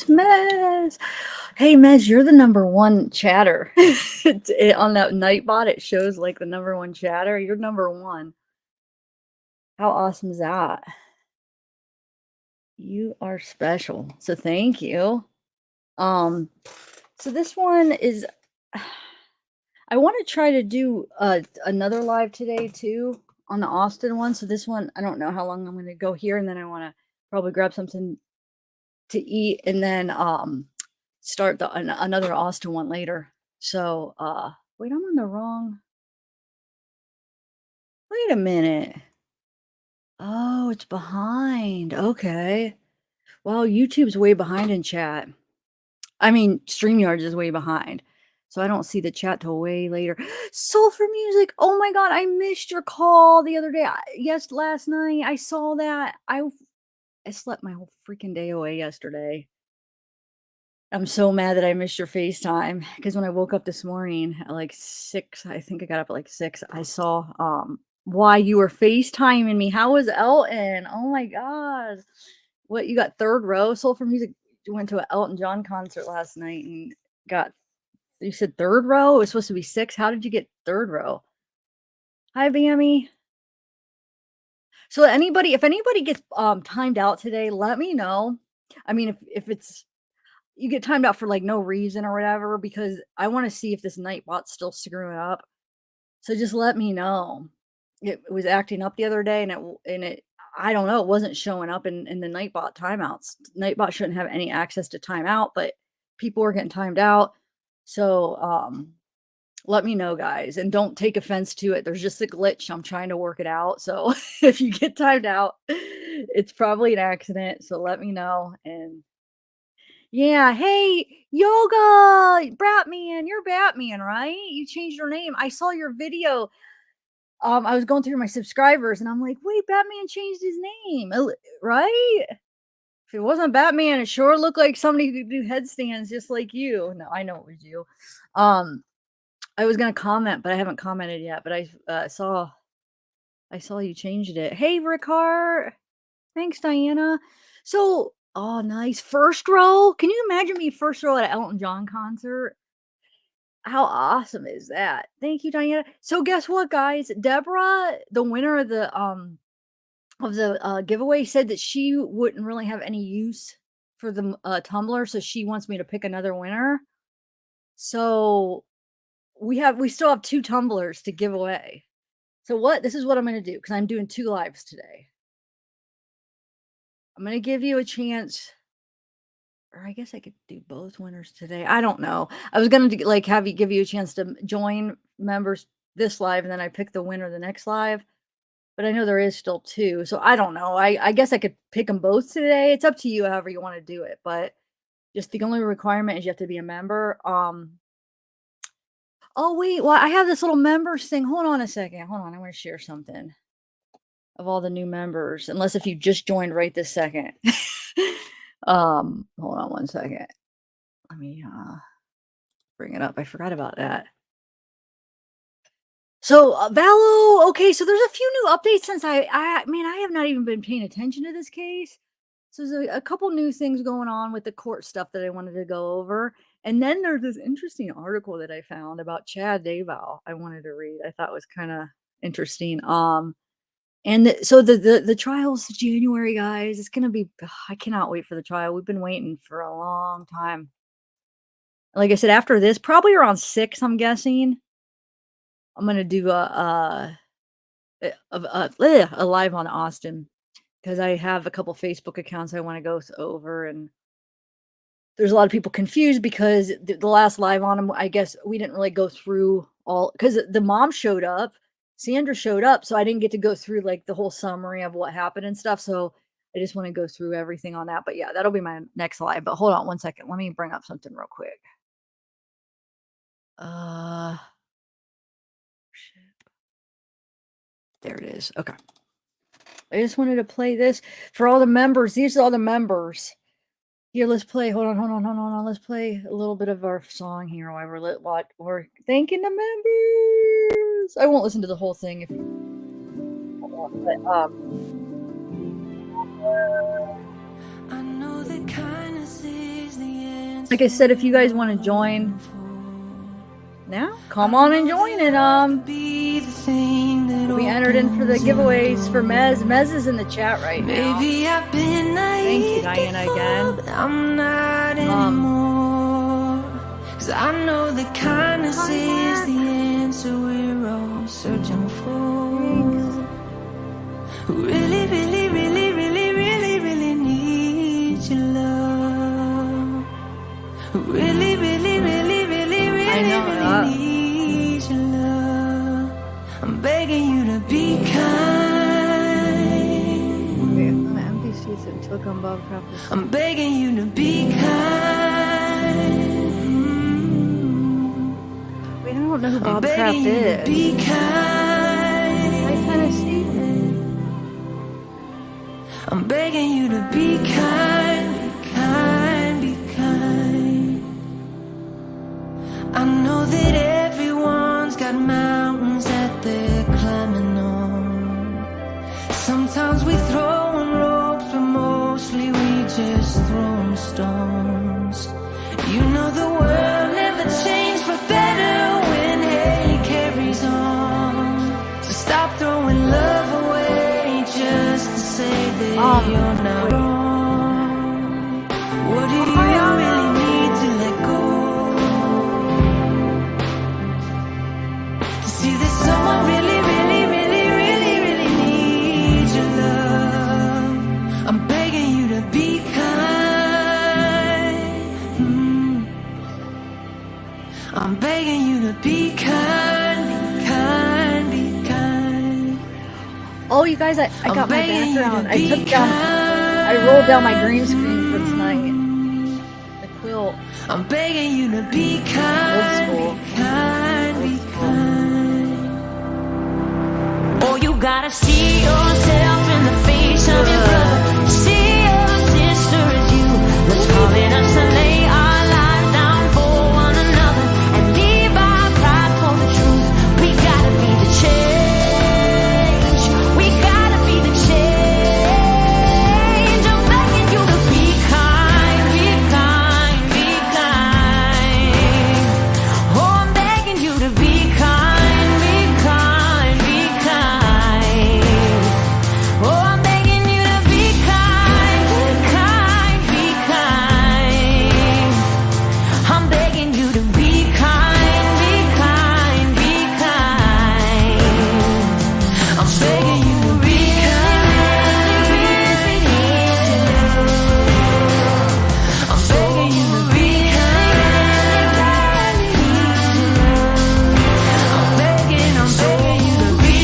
Mez. Hey, Mez, you're the #1 chatter. On that Nightbot, it shows like the #1 chatter. You're #1. How awesome is that? You are special. So thank you. Um, so this one is I want to try to do another live today too on the Austin one. So this one, I don't know how long I'm going to go here, and then I want to probably grab something to eat, and then start another Austin one later. So wait, I'm on the wrong. Wait a minute. Oh, it's behind. Okay. Well, YouTube's way behind in chat. I mean, StreamYards is way behind. So I don't see the chat till way later. Soul for Music. Oh my god, I missed your call the other day. Yes, last night. I saw that. I slept my whole freaking day away yesterday. I'm so mad that I missed your FaceTime because when I woke up this morning at like 6, I think I got up at like 6, I saw why you were FaceTiming me. How was Elton? Oh my god. What, you got third row? Soul for Music went to an Elton John concert last night and got, you said third row? It was supposed to be 6. How did you get third row? Hi, Bammy. So if anybody gets timed out today, let me know. I mean, if it's you get timed out for like no reason or whatever, because I want to see if this Nightbot's still screwing up. So just let me know. It was acting up the other day, and it I don't know, it wasn't showing up in the Nightbot timeouts. Nightbot shouldn't have any access to timeout, but people were getting timed out. So let me know, guys, and don't take offense to it. There's just a glitch. I'm trying to work it out. So if you get timed out, it's probably an accident. So let me know. And yeah, hey, Yoga, Batman, you're Batman, right? You changed your name. I saw your video. I was going through my subscribers and I'm like, wait, Batman changed his name, right? If it wasn't Batman, it sure looked like somebody who could do headstands just like you. No, I know it was you. I was gonna comment, but I haven't commented yet. But I saw you changed it. Hey, Ricard. Thanks, Diana. So, oh, nice. First row. Can you imagine me first row at an Elton John concert? How awesome is that? Thank you, Diana. So guess what, guys? Deborah, the winner of the giveaway, said that she wouldn't really have any use for the tumbler, so she wants me to pick another winner. So we still have 2 tumblers to give away. So this is what I'm gonna do, because I'm doing 2 lives today. I'm gonna give you a chance, or I guess I could do both winners today. I don't know. I was gonna like give you a chance to join members this live, and then I pick the winner the next live. But I know there is still 2, so I don't know. I guess I could pick them both today. It's up to you, however you want to do it. But just the only requirement is you have to be a member. Oh wait, well I have this little members thing. Hold on a second. Hold on, I want to share something of all the new members. Unless if you just joined right this second. Hold on one second. Let me bring it up. I forgot about that. So, Vallow, okay, so there's a few new updates since I mean, I have not even been paying attention to this case. So there's a couple new things going on with the court stuff that I wanted to go over. And then there's this interesting article that I found about Chad Daybell I wanted to read. I thought was kind of interesting. So the trial's January, guys. It's gonna be I cannot wait for the trial. We've been waiting for a long time. Like I said, after this, probably around 6, I'm guessing. I'm gonna do a live on Austin, because I have a couple Facebook accounts I want to go over, and there's a lot of people confused because the last live on him, I guess we didn't really go through all, because the mom showed up, Sandra showed up, so I didn't get to go through like the whole summary of what happened and stuff. So I just want to go through everything on that. But yeah, that'll be my next live. But hold on one second. Let me bring up something real quick. There it is. Okay. I just wanted to play this for all the members. These are all the members. Here, let's play. Hold on. Let's play a little bit of our song here while we're thanking the members. I won't listen to the whole thing if I know that kindness is Like I said, if you guys want to join now, come on and join it. We entered in for the giveaways for Mez. Mez is in the chat right now. Thank you, Diana, again. I'm not anymore. 'Cause I know that kindness is the answer we're all searching for. Really, really, really, really, really, really need your love. Really, really, really, really, really, really need your love. I'm begging you to be kind. Okay, I'm gonna empty seats and click on Bob Craft. I'm begging you to be kind. Wait, I don't know who Bob Craft Begging you to is. be kind. I kind of see him. I'm begging you to be kind, be kind, be kind. I know that everyone's got mountains that they're climbing on. Sometimes we throw in ropes, but mostly we just throw stones. You know the world never changed for better when hate carries on. So stop throwing love away just to say that you're not wrong. What do you really need to let go? To see that someone really, really, really, really, really needs your love. I'm begging you to be kind. I'm begging you to be kind, be kind, be kind. Oh, you guys, I got my background. I rolled down my green screen for tonight. The quilt. I'm begging you to be kind, Old school. be kind, be kind. Oh, you gotta see yourself in the face of your brother. See your sister as you. Let's call it us and lay our lives down for one another and leave our pride for the truth. We gotta be the change. We gotta be the change. I'm begging you to be kind, be kind, be kind. Oh, I'm begging you to be kind, be kind, be kind. Oh, I'm begging you to be kind, be kind, be kind. I'm begging you to be kind, be kind, be kind. I'm begging you to be kind. I'm begging you to be kind. I'm begging you to be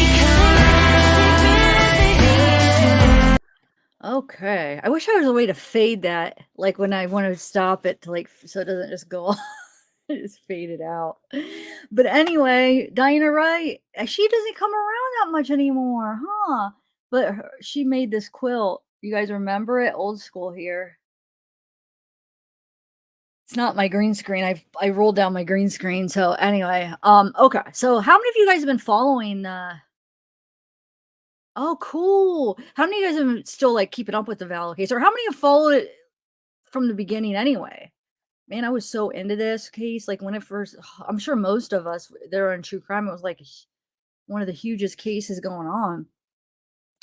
kind. Okay. I wish there was a way to fade that, like when I want to stop it to like so it doesn't just go off. Just fade it out. But anyway, Diana Wright, she doesn't come around that much anymore, huh? But she made this quilt. You guys remember it? Old school here. It's not my green screen. I rolled down my green screen. So anyway, okay. So how many of you guys have been following Oh, cool. How many of you guys have been still like keeping up with the Vallow case? Or how many have followed it from the beginning anyway? Man, I was so into this case. Like when it first, I'm sure most of us there in true crime, it was like one of the hugest cases going on.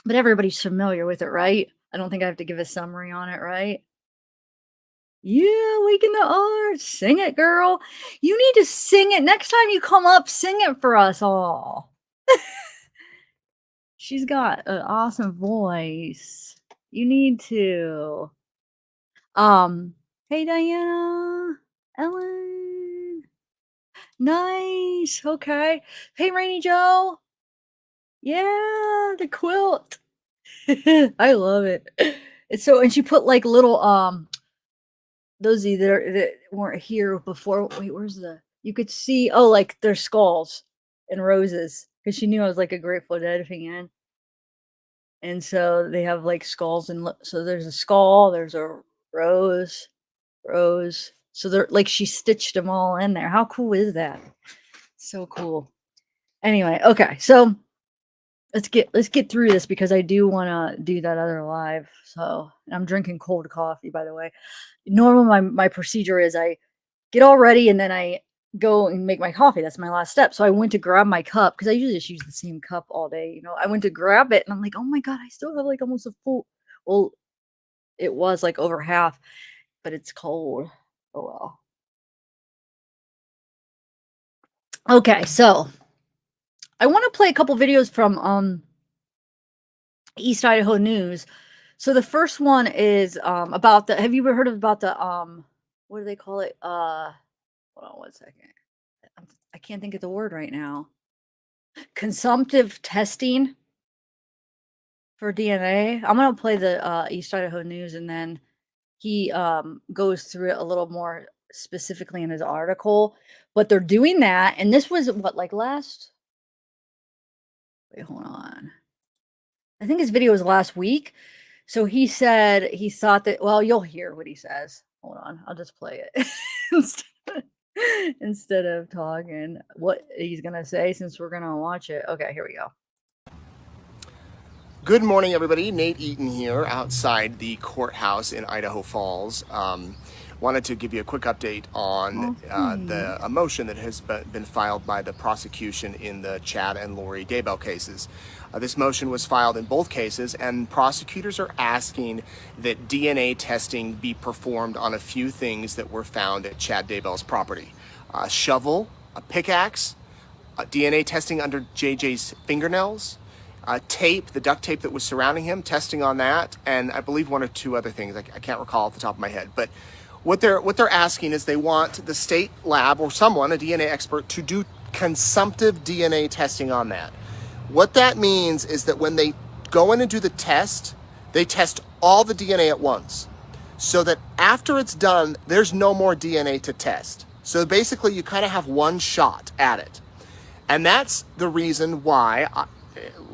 But everybody's familiar with it, right? I don't think I have to give a summary on it, right? Yeah, Waking the Art. Sing it, girl. You need to sing it. Next time you come up, sing it for us all. She's got an awesome voice. You need to. Hey Diana, Ellen. Nice. Okay. Hey Rainy Joe. Yeah, the quilt. I love it. It's so, and she put like little those either that weren't here before. Wait, where's the? You could see. Oh, like their skulls and roses because she knew I was like a Grateful Dead fan. And so they have like skulls and so there's a skull, there's a rose. So they're like she stitched them all in there. How cool is that? So cool. Anyway, okay. So let's get through this because I do want to do that other live. So I'm drinking cold coffee, by the way. Normally, my procedure is I get all ready and then I go and make my coffee. That's my last step. So I went to grab my cup because I usually just use the same cup all day. You know, I went to grab it and I'm like, oh my god, I still have like almost a full. Well, it was like over half, but it's cold. Oh well. Okay, so I want to play a couple videos from East Idaho News. So the first one is about the have you ever heard of about the what do they call it? Hold on one second. I can't think of the word right now. Consumptive testing for DNA. I'm gonna play the East Idaho News and then he goes through it a little more specifically in his article. But they're doing that, and this was what like last wait, hold on. I think his video was last week. So he said he thought that, well, you'll hear what he says. Hold on, I'll just play it instead of talking what he's gonna say since we're gonna watch it. Okay, here we go. Good morning, everybody. Nate Eaton here outside the courthouse in Idaho Falls. Wanted to give you a quick update on a motion that has been filed by the prosecution in the Chad and Lori Daybell cases. This motion was filed in both cases, and prosecutors are asking that DNA testing be performed on a few things that were found at Chad Daybell's property. A shovel, a pickaxe, DNA testing under JJ's fingernails, tape, the duct tape that was surrounding him, testing on that, and I believe one or two other things. I can't recall off the top of my head. But what they're asking is they want the state lab or someone, a DNA expert, to do consumptive DNA testing on that. What that means is that when they go in and do the test, they test all the DNA at once, so that after it's done, there's no more DNA to test. So basically, you kind of have one shot at it. And that's the reason why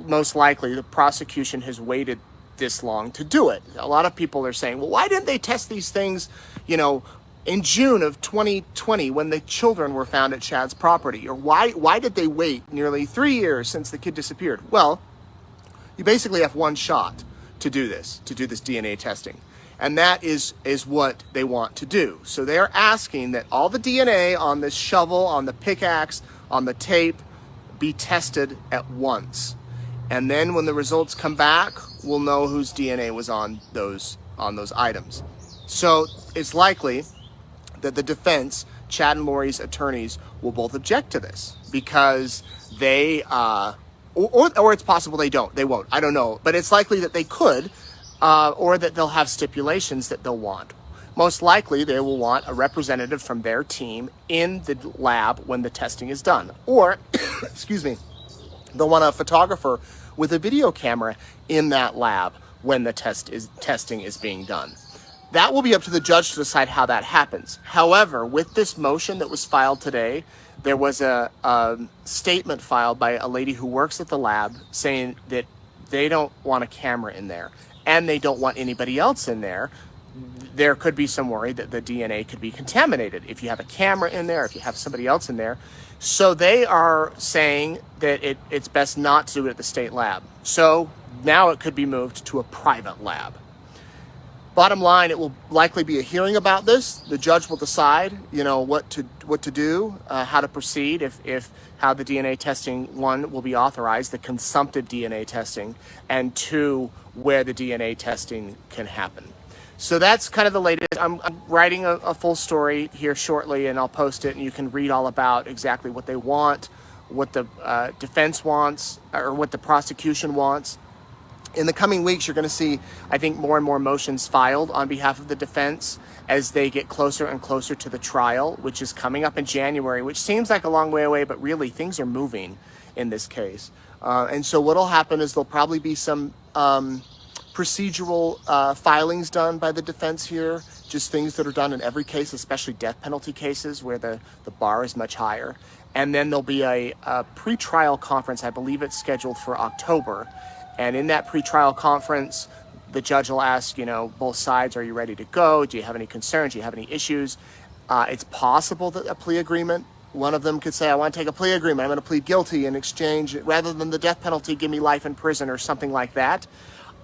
most likely the prosecution has waited this long to do it. A lot of people are saying, well, why didn't they test these things, in June of 2020 when the children were found at Chad's property? Or why did they wait nearly 3 years since the kid disappeared? Well, you basically have one shot to do this DNA testing. And that is what they want to do. So they're asking that all the DNA on this shovel, on the pickaxe, on the tape, be tested at once. And then when the results come back, we'll know whose DNA was on those items. So it's likely that the defense, Chad and Lori's attorneys, will both object to this because they, or it's possible they won't, I don't know. But it's likely that they could, or that they'll have stipulations that they'll want. Most likely they will want a representative from their team in the lab when the testing is done. Or, excuse me, they'll want a photographer with a video camera in that lab when the testing is being done. That will be up to the judge to decide how that happens. However, with this motion that was filed today, there was a statement filed by a lady who works at the lab saying that they don't want a camera in there and they don't want anybody else in there. There could be some worry that the DNA could be contaminated if you have a camera in there, if you have somebody else in there. So they are saying that it's best not to do it at the state lab. So now it could be moved to a private lab. Bottom line, it will likely be a hearing about this. The judge will decide, what to do, how to proceed, if how the DNA testing, one, will be authorized, the consumptive DNA testing, and two, where the DNA testing can happen. So that's kind of the latest. I'm writing a full story here shortly, and I'll post it, and you can read all about exactly what they want, what the defense wants, or what the prosecution wants. In the coming weeks, you're going to see, I think, more and more motions filed on behalf of the defense as they get closer and closer to the trial, which is coming up in January, which seems like a long way away, but really things are moving in this case. And so what'll happen is there'll probably be some procedural filings done by the defense here, just things that are done in every case, especially death penalty cases where the bar is much higher. And then there'll be a pre-trial conference. I believe it's scheduled for October. And in that pre-trial conference, the judge will ask, both sides, are you ready to go? Do you have any concerns? Do you have any issues? It's possible that a plea agreement One of them could say, I want to take a plea agreement. I'm going to plead guilty in exchange, rather than the death penalty, give me life in prison or something like that.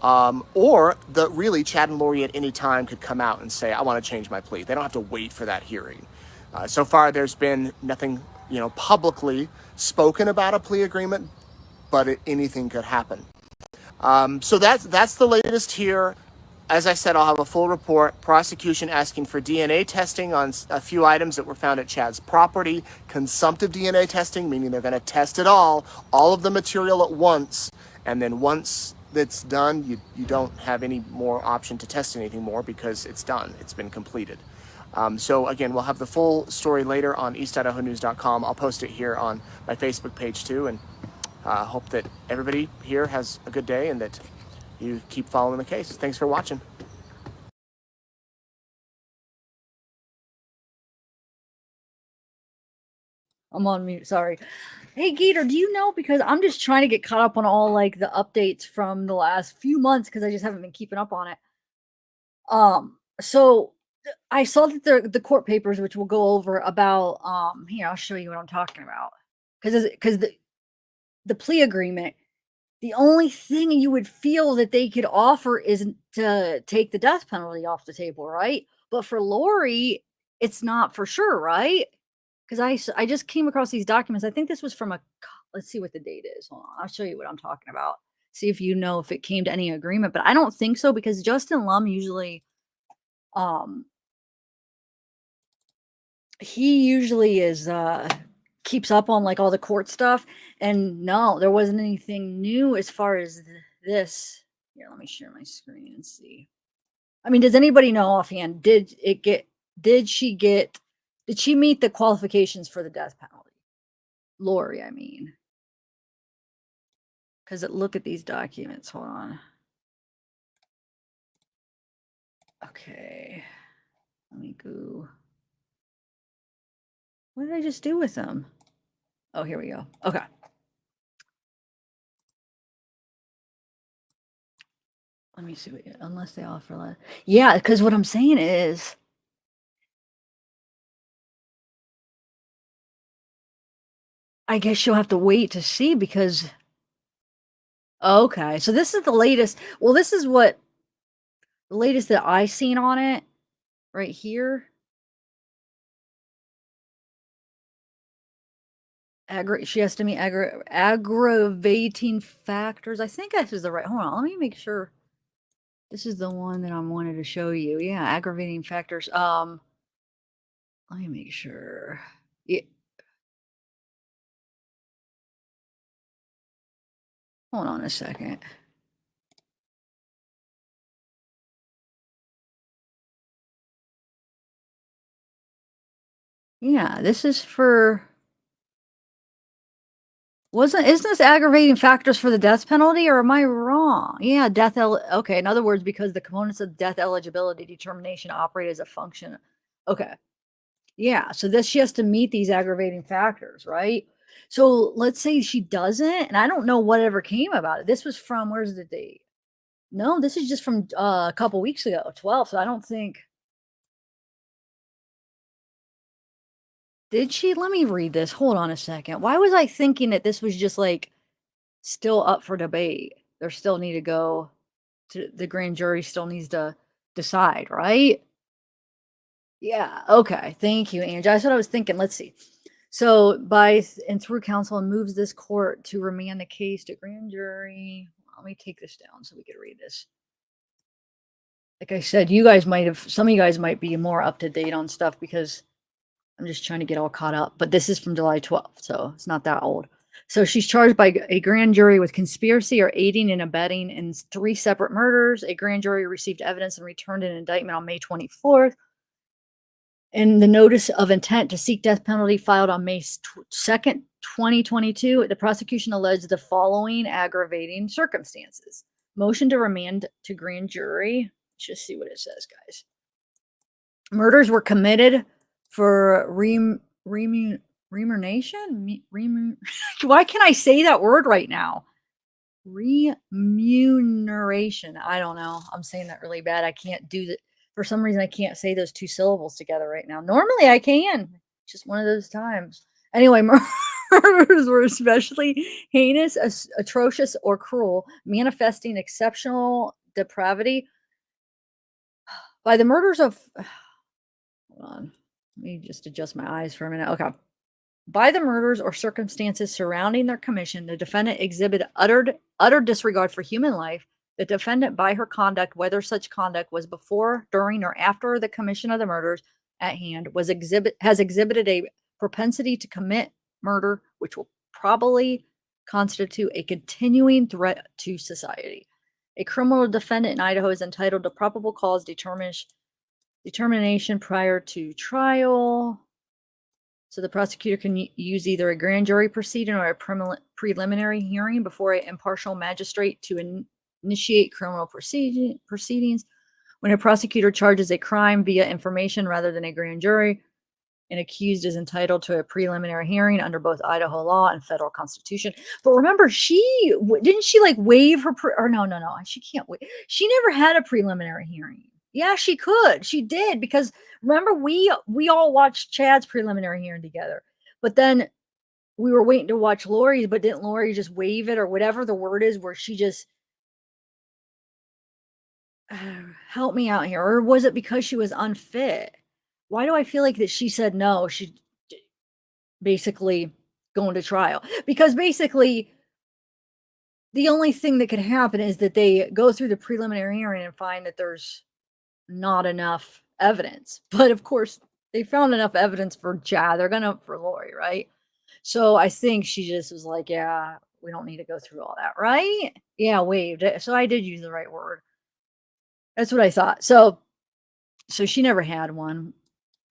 Or really, Chad and Lori at any time could come out and say, I want to change my plea. They don't have to wait for that hearing. So far, there's been nothing, publicly spoken about a plea agreement, but anything could happen. So that's the latest here. As I said, I'll have a full report. Prosecution asking for DNA testing on a few items that were found at Chad's property. Consumptive DNA testing, meaning they're going to test it all of the material at once. And then once that's done, you don't have any more option to test anything more, because it's done. It's been completed. So again, we'll have the full story later on eastidahonews.com. I'll post it here on my Facebook page too. And hope that everybody here has a good day and that you keep following the case. Thanks for watching. I'm on mute. Sorry. Hey, Gator, do you know? Because I'm just trying to get caught up on all like the updates from the last few months, because I just haven't been keeping up on it. So I saw that the court papers, which we'll go over, about here, I'll show you what I'm talking about. Because the plea agreement, the only thing you would feel that they could offer is to take the death penalty off the table, right? But for Lori, it's not for sure, right? Because I just came across these documents. I think this was from let's see what the date is. Hold on, I'll show you what I'm talking about. See if you know if it came to any agreement, but I don't think so, because Justin Lum usually, he usually is keeps up on like all the court stuff, and no, there wasn't anything new as far as this. Here, let me share my screen and see. I mean, does anybody know offhand, did she meet the qualifications for the death penalty? Lori, I mean. Because look at these documents. Hold on. Okay. Let me go. What did I just do with them? Oh, here we go. Okay. Let me see. Unless they offer less. Yeah, because what I'm saying is, I guess you'll have to wait to see, because okay, so this is the latest. Well, this is what the latest that I seen on it right here. She has to meet aggravating factors. I think this is the right. Hold on, let me make sure. This is the one that I wanted to show you. Yeah, aggravating factors. Let me make sure. Yeah. Hold on a second. Yeah, this is for. Isn't this aggravating factors for the death penalty, or am I wrong? Yeah, okay, in other words, because the components of death eligibility determination operate as a function. Okay. Yeah, so she has to meet these aggravating factors, right? So let's say she doesn't, and I don't know whatever came about it. This was from, where's the date? No, this is just from a couple weeks ago, 12. So I don't think. Did she? Let me read this. Hold on a second. Why was I thinking that this was just like still up for debate? There still need to go to the grand jury, still needs to decide, right? Yeah. Okay. Thank you, Angie. That's what I was thinking. Let's see. So through counsel, and moves this court to remand the case to grand jury. Let me take this down so we can read this. Like I said, some of you guys might be more up to date on stuff, because I'm just trying to get all caught up. But this is from July 12th, so it's not that old. So she's charged by a grand jury with conspiracy or aiding and abetting in 3 separate murders. A grand jury received evidence and returned an indictment on May 24th. And the notice of intent to seek death penalty filed on May 2nd, 2022, the prosecution alleged the following aggravating circumstances. Motion to remand to grand jury. Let's just see what it says, guys. Murders were committed for remuneration? Why can't I say that word right now? Remuneration. I don't know. I'm saying that really bad. I can't do that. For some reason, I can't say those 2 syllables together right now. Normally, I can. It's just one of those times. Anyway, murders were especially heinous, atrocious, or cruel, manifesting exceptional depravity. By the murders of hold on, let me just adjust my eyes for a minute. Okay. By the murders or circumstances surrounding their commission, the defendant exhibited utter disregard for human life. The defendant, by her conduct, whether such conduct was before, during, or after the commission of the murders at hand, has exhibited a propensity to commit murder, which will probably constitute a continuing threat to society. A criminal defendant in Idaho is entitled to probable cause determination prior to trial. So the prosecutor can use either a grand jury proceeding or a preliminary hearing before an impartial magistrate to initiate criminal proceedings. When a prosecutor charges a crime via information rather than a grand jury, an accused is entitled to a preliminary hearing under both Idaho law and federal constitution. But remember, didn't she like waive her or no, she can't wait. She never had a preliminary hearing. Yeah, she could. She did because remember we all watched Chad's preliminary hearing together. But then we were waiting to watch Lori's, but didn't Lori just waive it or whatever the word is where she just help me out here, or was it because she was unfit? Why do I feel like that she said no, she basically going to trial? Because basically the only thing that could happen is that they go through the preliminary hearing and find that there's not enough evidence. But of course, they found enough evidence for Chad. They're gonna for Lori, right? So I think she just was like, yeah, we don't need to go through all that, right? Yeah, waived it. So I did use the right word. That's what I thought. So she never had one,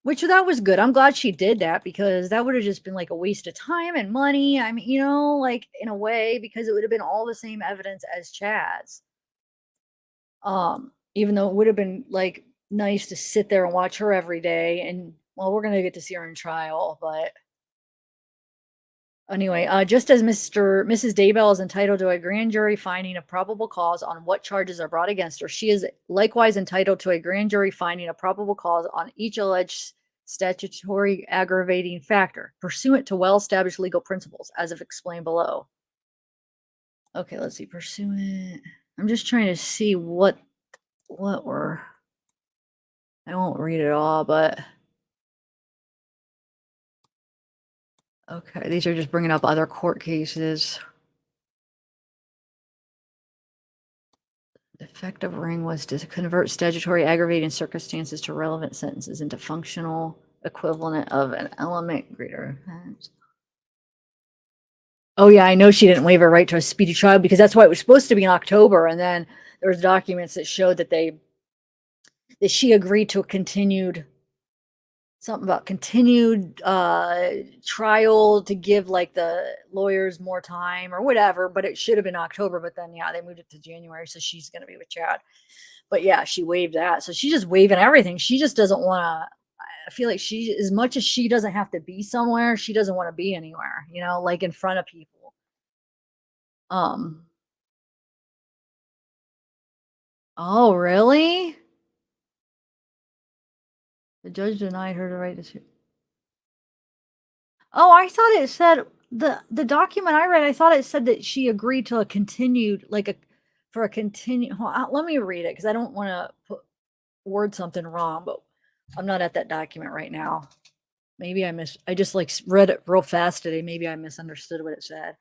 which that was good. I'm glad she did that because that would have just been like a waste of time and money. I mean, like in a way, because it would have been all the same evidence as Chad's. Even though it would have been like nice to sit there and watch her every day. And well, we're gonna get to see her in trial, but anyway, just as Mrs. Daybell is entitled to a grand jury finding of probable cause on what charges are brought against her, she is likewise entitled to a grand jury finding of probable cause on each alleged statutory aggravating factor, pursuant to well-established legal principles, as if explained below. Okay, let's see. Pursuant. I'm just trying to see what were. I won't read it all, but okay, these are just bringing up other court cases. The effect of ring was to convert statutory aggravating circumstances to relevant sentences into functional equivalent of an element greater. Oh yeah, I know she didn't waive her right to a speedy trial because that's why it was supposed to be in October, and then there was documents that showed that she agreed to a continued trial to give like the lawyers more time or whatever, but it should have been October, but then yeah, they moved it to January, so she's going to be with Chad. But yeah, she waived that. So she's just waiving everything. She just doesn't want to. I feel like she, as much as she doesn't have to be somewhere, she doesn't want to be anywhere, like in front of people. Oh, really? The judge denied her the right to sue. Oh, I thought it said the document I read, I thought it said that she agreed to a continued, like for a continue. Let me read it because I don't want to word something wrong, but I'm not at that document right now. Maybe I just like read it real fast today. Maybe I misunderstood what it said.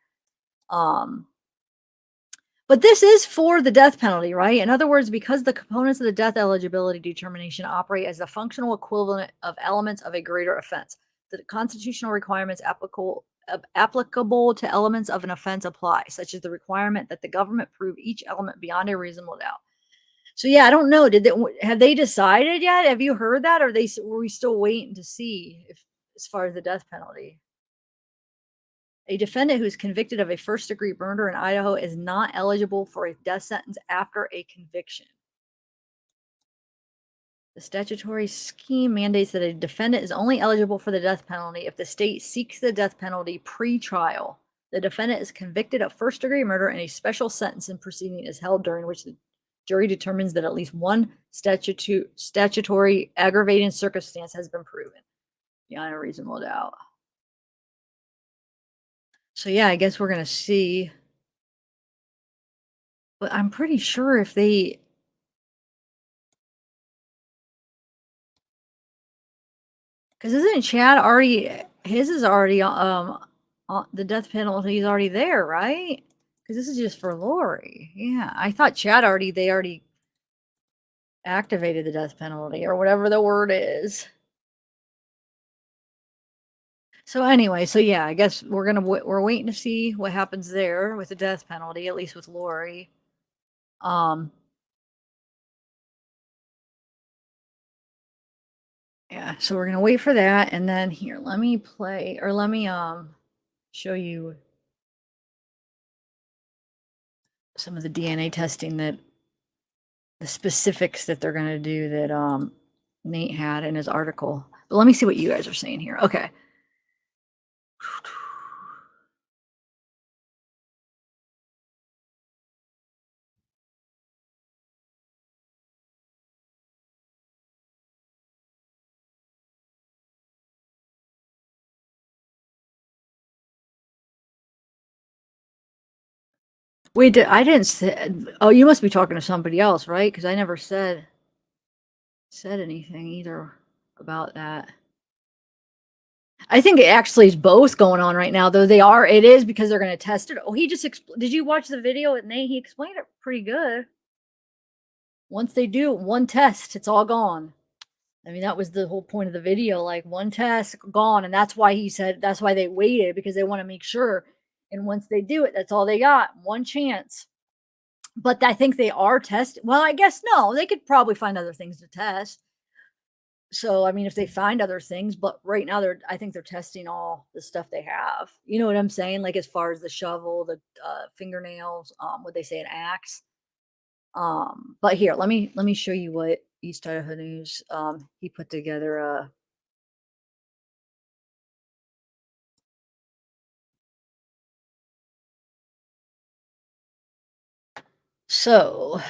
But this is for the death penalty, right? In other words, because the components of the death eligibility determination operate as the functional equivalent of elements of a greater offense, the constitutional requirements applicable to elements of an offense apply, such as the requirement that the government prove each element beyond a reasonable doubt. So yeah, I don't know. Have they decided yet? Have you heard that, or were we still waiting to see as far as the death penalty? A defendant who is convicted of a first-degree murder in Idaho is not eligible for a death sentence after a conviction. The statutory scheme mandates that a defendant is only eligible for the death penalty if the state seeks the death penalty pre-trial. The defendant is convicted of first-degree murder and a special sentencing proceeding is held during which the jury determines that at least one statutory aggravating circumstance has been proven beyond a reasonable doubt. So yeah, I guess we're gonna see. But I'm pretty sure if they, because isn't Chad already, his is already the death penalty is already there, right? Because this is just for Lori. Yeah, I thought Chad already, they already activated the death penalty or whatever the word is. So anyway, so yeah, I guess we're waiting to see what happens there with the death penalty, at least with Lori. Um, yeah, so we're gonna wait for that, and then here, let me play, or let me show you some of the DNA testing, that the specifics that they're gonna do, that Nate had in his article. But let me see what you guys are saying here. Okay. Wait, I didn't say. Oh, you must be talking to somebody else, right? Because I never said anything either about that. I think it actually is both going on right now, though. It is because they're going to test it. Oh, he just did you watch the video with Nate? He explained it pretty good. Once they do one test, it's all gone. I mean, that was the whole point of the video. Like, one test gone, and that's why he said that's why they waited, because they want to make sure. And once they do it, that's all they got. One chance. But I think they are testing. Well, I guess no. They could probably find other things to test. So, I mean, if they find other things, but right now I think they're testing all the stuff they have. You know what I'm saying? Like, as far as the shovel, the fingernails, what they say, an axe. But here, let me show you what East Idaho News, he put together. So,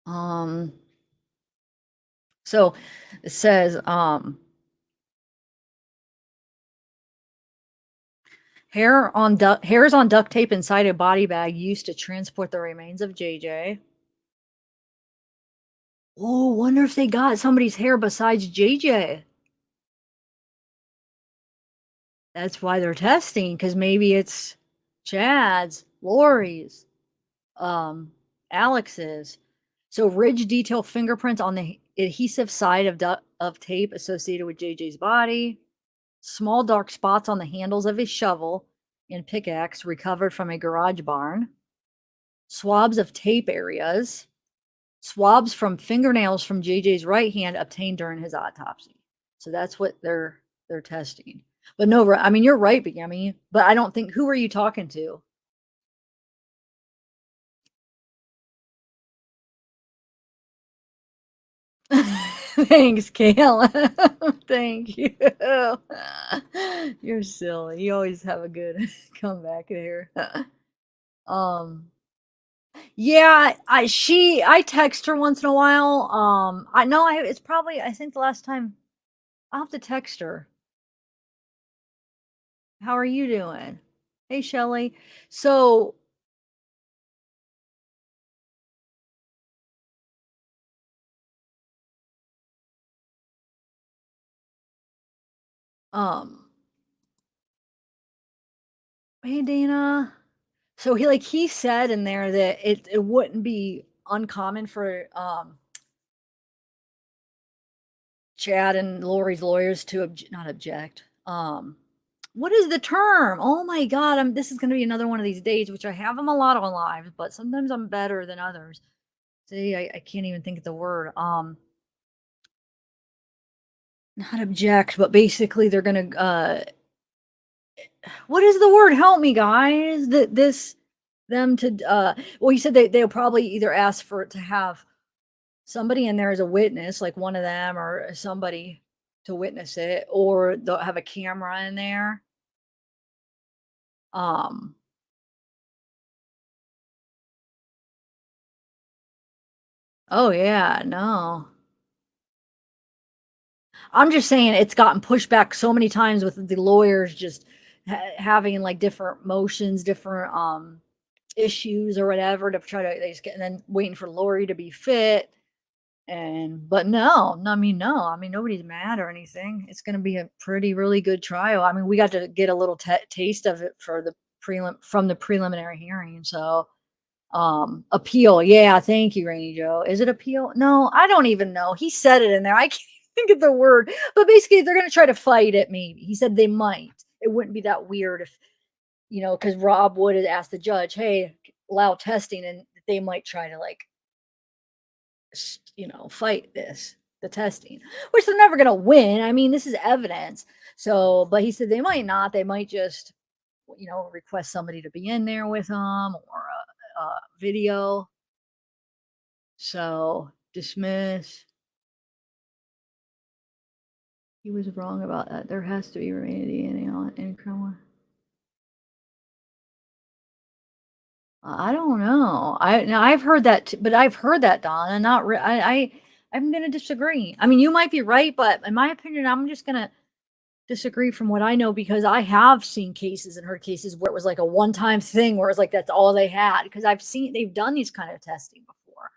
um, so it says, hairs on duct tape inside a body bag used to transport the remains of JJ. Oh, wonder if they got somebody's hair besides JJ. That's why they're testing, because maybe it's Chad's, Lori's, um, Alex's. So ridge detail fingerprints on the adhesive side of tape associated with JJ's body. Small dark spots on the handles of his shovel and pickaxe recovered from a garage barn. Swabs of tape areas. Swabs from fingernails from JJ's right hand obtained during his autopsy. So that's what they're testing. But no, I mean, you're right, Yummy. But I don't think, who are you talking to? Thanks, Kayla. Thank you. You're silly. You always have a good comeback there. um yeah, I text her once in a while. I know it's probably, I think the last time, I'll have to text her. How are you doing? Hey, Shelly. So, um, hey, Dana. So he said in there that it wouldn't be uncommon for Chad and Lori's lawyers to not object. What is the term? Oh my God, this is going to be another one of these days, which I have them a lot on live, but sometimes I'm better than others. See, I can't even think of the word. Not object, but basically they're gonna what is the word? Help me, guys. That this them to well, he said they'll probably either ask for it to have somebody in there as a witness, like one of them or somebody to witness it, or they'll have a camera in there. Um oh yeah, no. I'm just saying it's gotten pushed back so many times with the lawyers just having like different motions, different issues or whatever to try to they just get and then waiting for Lori to be fit. And but no, I mean no, I mean nobody's mad or anything. It's going to be a pretty really good trial. I mean we got to get a little taste of it for the preliminary hearing. So appeal. Yeah, thank you, Rainy Joe. Is it appeal? No, I don't even know. He said it in there. I can't think of the word. But basically they're going to try to fight it maybe. He said they might. It wouldn't be that weird if, cuz Rob Wood had asked the judge, "Hey, allow testing," and they might try to like fight the testing, which they're never going to win. I mean, this is evidence. So, but he said they might not. They might just request somebody to be in there with them or a video. So dismiss. He was wrong about that. There has to be remaining DNA on in criminal. I don't know. I've heard that, but I've heard that, Don, and not. I'm gonna disagree. I mean, you might be right, but in my opinion, I'm just gonna disagree from what I know because I have seen cases and heard cases where it was like a one-time thing where it's like that's all they had because I've seen they've done these kind of testing before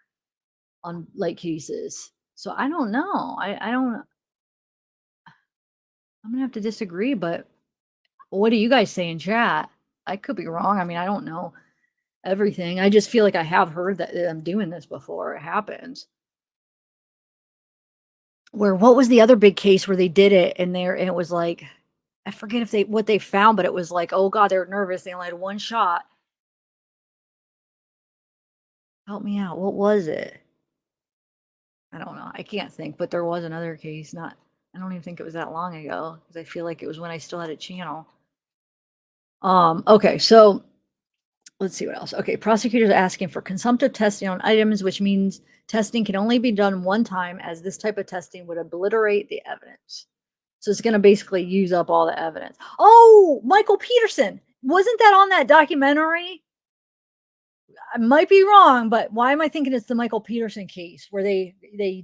on like cases. So I don't know. I don't. I'm gonna have to disagree, but what do you guys say in chat? I could be wrong. I mean, I don't know everything. I just feel like I have heard that I'm doing this before. It happens. Where what was the other big case where they did it and it was like I forget if what they found, but it was like, oh God, they were nervous. They only had one shot. Help me out. What was it? I don't know. I can't think, but there was another case. I don't even think it was that long ago because I feel like it was when I still had a channel. Okay, so let's see what else. Okay, prosecutors are asking for consumptive testing on items, which means testing can only be done one time as this type of testing would obliterate the evidence. So it's going to basically use up all the evidence. Oh, Michael Peterson. Wasn't that on that documentary? I might be wrong, but why am I thinking it's the Michael Peterson case where they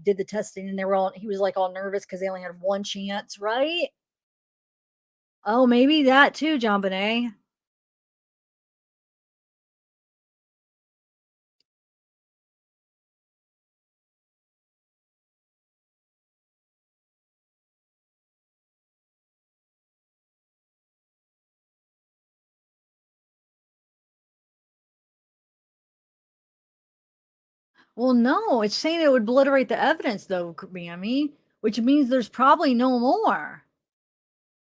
did the testing and he was like all nervous because they only had one chance, right? Oh, maybe that too, John Bonet. Well, no, it's saying it would obliterate the evidence, though, Mammy, which means there's probably no more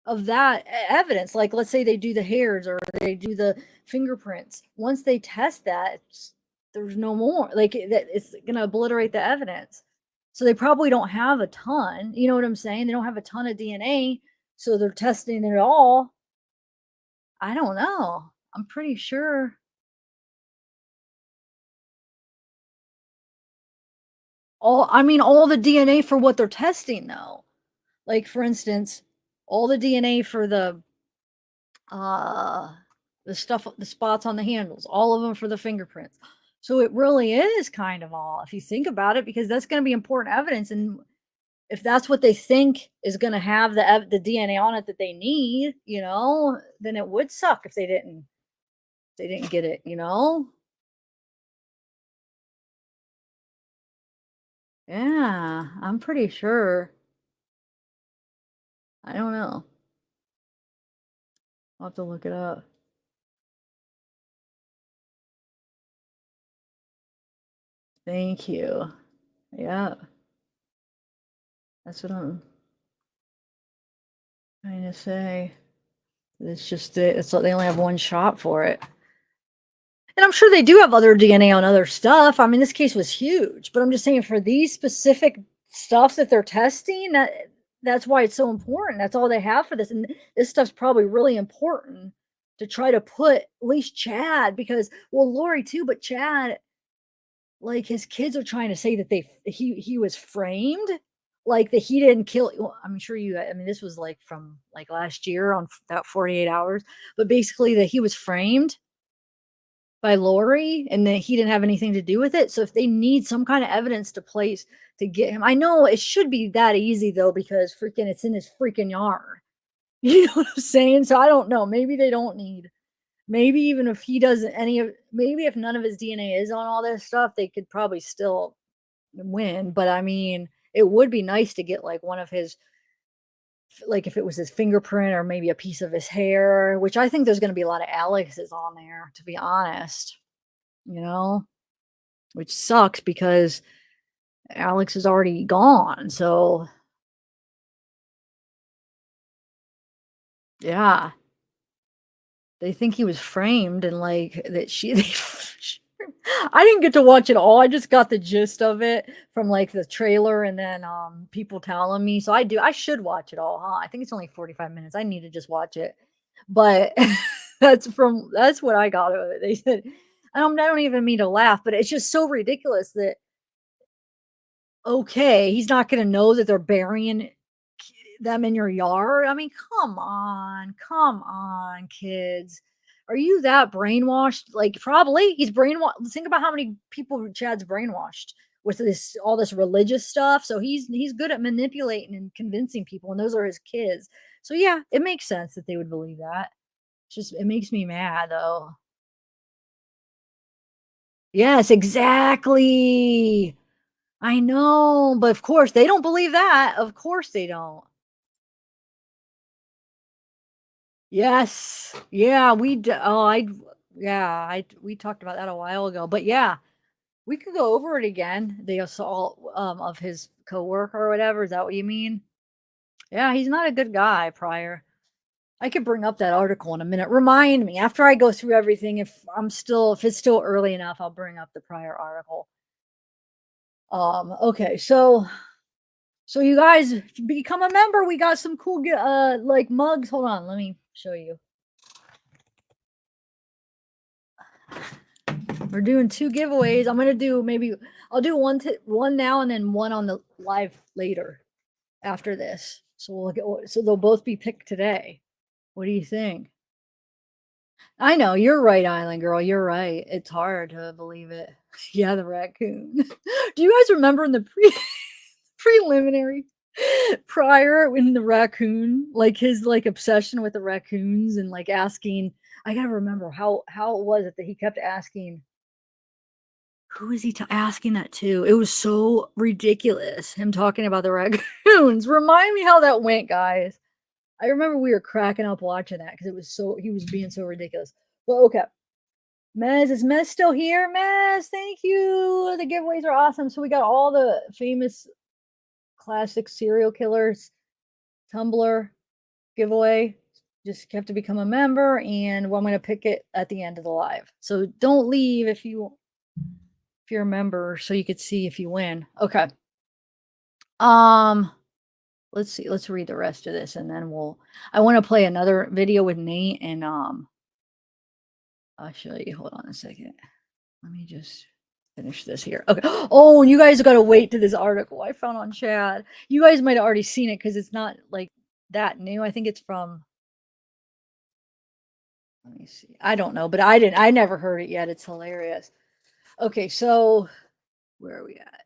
of that evidence. Like, let's say they do the hairs or they do the fingerprints. Once they test that, there's no more. Like, that it's going to obliterate the evidence. So they probably don't have a ton. You know what I'm saying? They don't have a ton of DNA, so they're testing it all. I don't know. I'm pretty sure. All the DNA for what they're testing, though. Like, for instance, all the DNA for the spots on the handles, all of them for the fingerprints. So it really is kind of all, if you think about it, because that's going to be important evidence. And if that's what they think is going to have the DNA on it that they need, then it would suck if they didn't get it, Yeah, I'm pretty sure. I don't know. I'll have to look it up. Thank you. Yeah. That's what I'm trying to say. It's just it's they only have one shot for it. And I'm sure they do have other DNA on other stuff. I mean, this case was huge, but I'm just saying for these specific stuff that they're testing, that's why it's so important. That's all they have for this. And this stuff's probably really important to try to put at least Chad, because Lori too, but Chad, like his kids are trying to say that he was framed, like that he didn't kill. Well, I'm sure I mean, this was like from like last year on that 48 hours, but basically that he was framed. by Lori, and that he didn't have anything to do with it. So if they need some kind of evidence to place to get him, I know it should be that easy though, because freaking it's in his freaking yard. You know what I'm saying? So I don't know. Maybe they don't need. Maybe even if he doesn't any of, maybe if none of his DNA is on all this stuff, they could probably still win. But I mean, it would be nice to get like one of his, like if it was his fingerprint or maybe a piece of his hair, which I think there's going to be a lot of Alex's on there, to be honest, you know, which sucks because Alex is already gone. So, yeah, they think he was framed and like that I didn't get to watch it all. I just got the gist of it from like the trailer and then people telling me. So I should watch it all, huh? I think it's only 45 minutes. I need to just watch it. But that's what I got of it. They said I don't even mean to laugh, but it's just so ridiculous that okay, he's not gonna know that they're burying them in your yard? I mean, come on, kids. Are you that brainwashed? Like, probably he's brainwashed. Think about how many people Chad's brainwashed with this all this religious stuff. So he's good at manipulating and convincing people, and those are his kids. So yeah, it makes sense that they would believe that. It's just it makes me mad though. Yes, exactly. I know, but of course they don't believe that. Of course they don't. Yes. Yeah, we talked about that a while ago, but yeah, we could go over it again. The assault, of his coworker or whatever. Is that what you mean? Yeah, he's not a good guy, Pryor. I could bring up that article in a minute. Remind me after I go through everything. If it's still early enough, I'll bring up the Pryor article. Okay, so you guys, if you become a member, we got some cool, like mugs. Hold on, let me show you. We're doing 2 giveaways. I'm gonna do I'll do one now and then one on the live later after this. So so they'll both be picked today. What do you think? I know you're right, Island Girl. You're right. It's hard to believe it. Yeah, the raccoon. Do you guys remember in the preliminary prior in the raccoon, like his like obsession with the raccoons and like asking? I gotta remember how was it that he kept asking who is he asking that to? It was so ridiculous, him talking about the raccoons. Remind me how that went, guys. I remember we were cracking up watching that because it was he was being so ridiculous. Well, okay. Mez, is Mez still here? Mez, thank you. The giveaways are awesome. So we got all the famous classic serial killers Tumblr giveaway. Just have to become a member, and I'm going to pick it at the end of the live. So don't leave if you're a member so you could see if you win. Okay. Let's see. Let's read the rest of this and then I want to play another video with Nate and I'll show you. Hold on a second. Let me just finish this here. Okay. Oh, and you guys got to wait to this article I found on Chad. You guys might have already seen it cuz it's not like that new. I think it's from let me see. I don't know, but I never heard it yet. It's hilarious. Okay, so where are we at?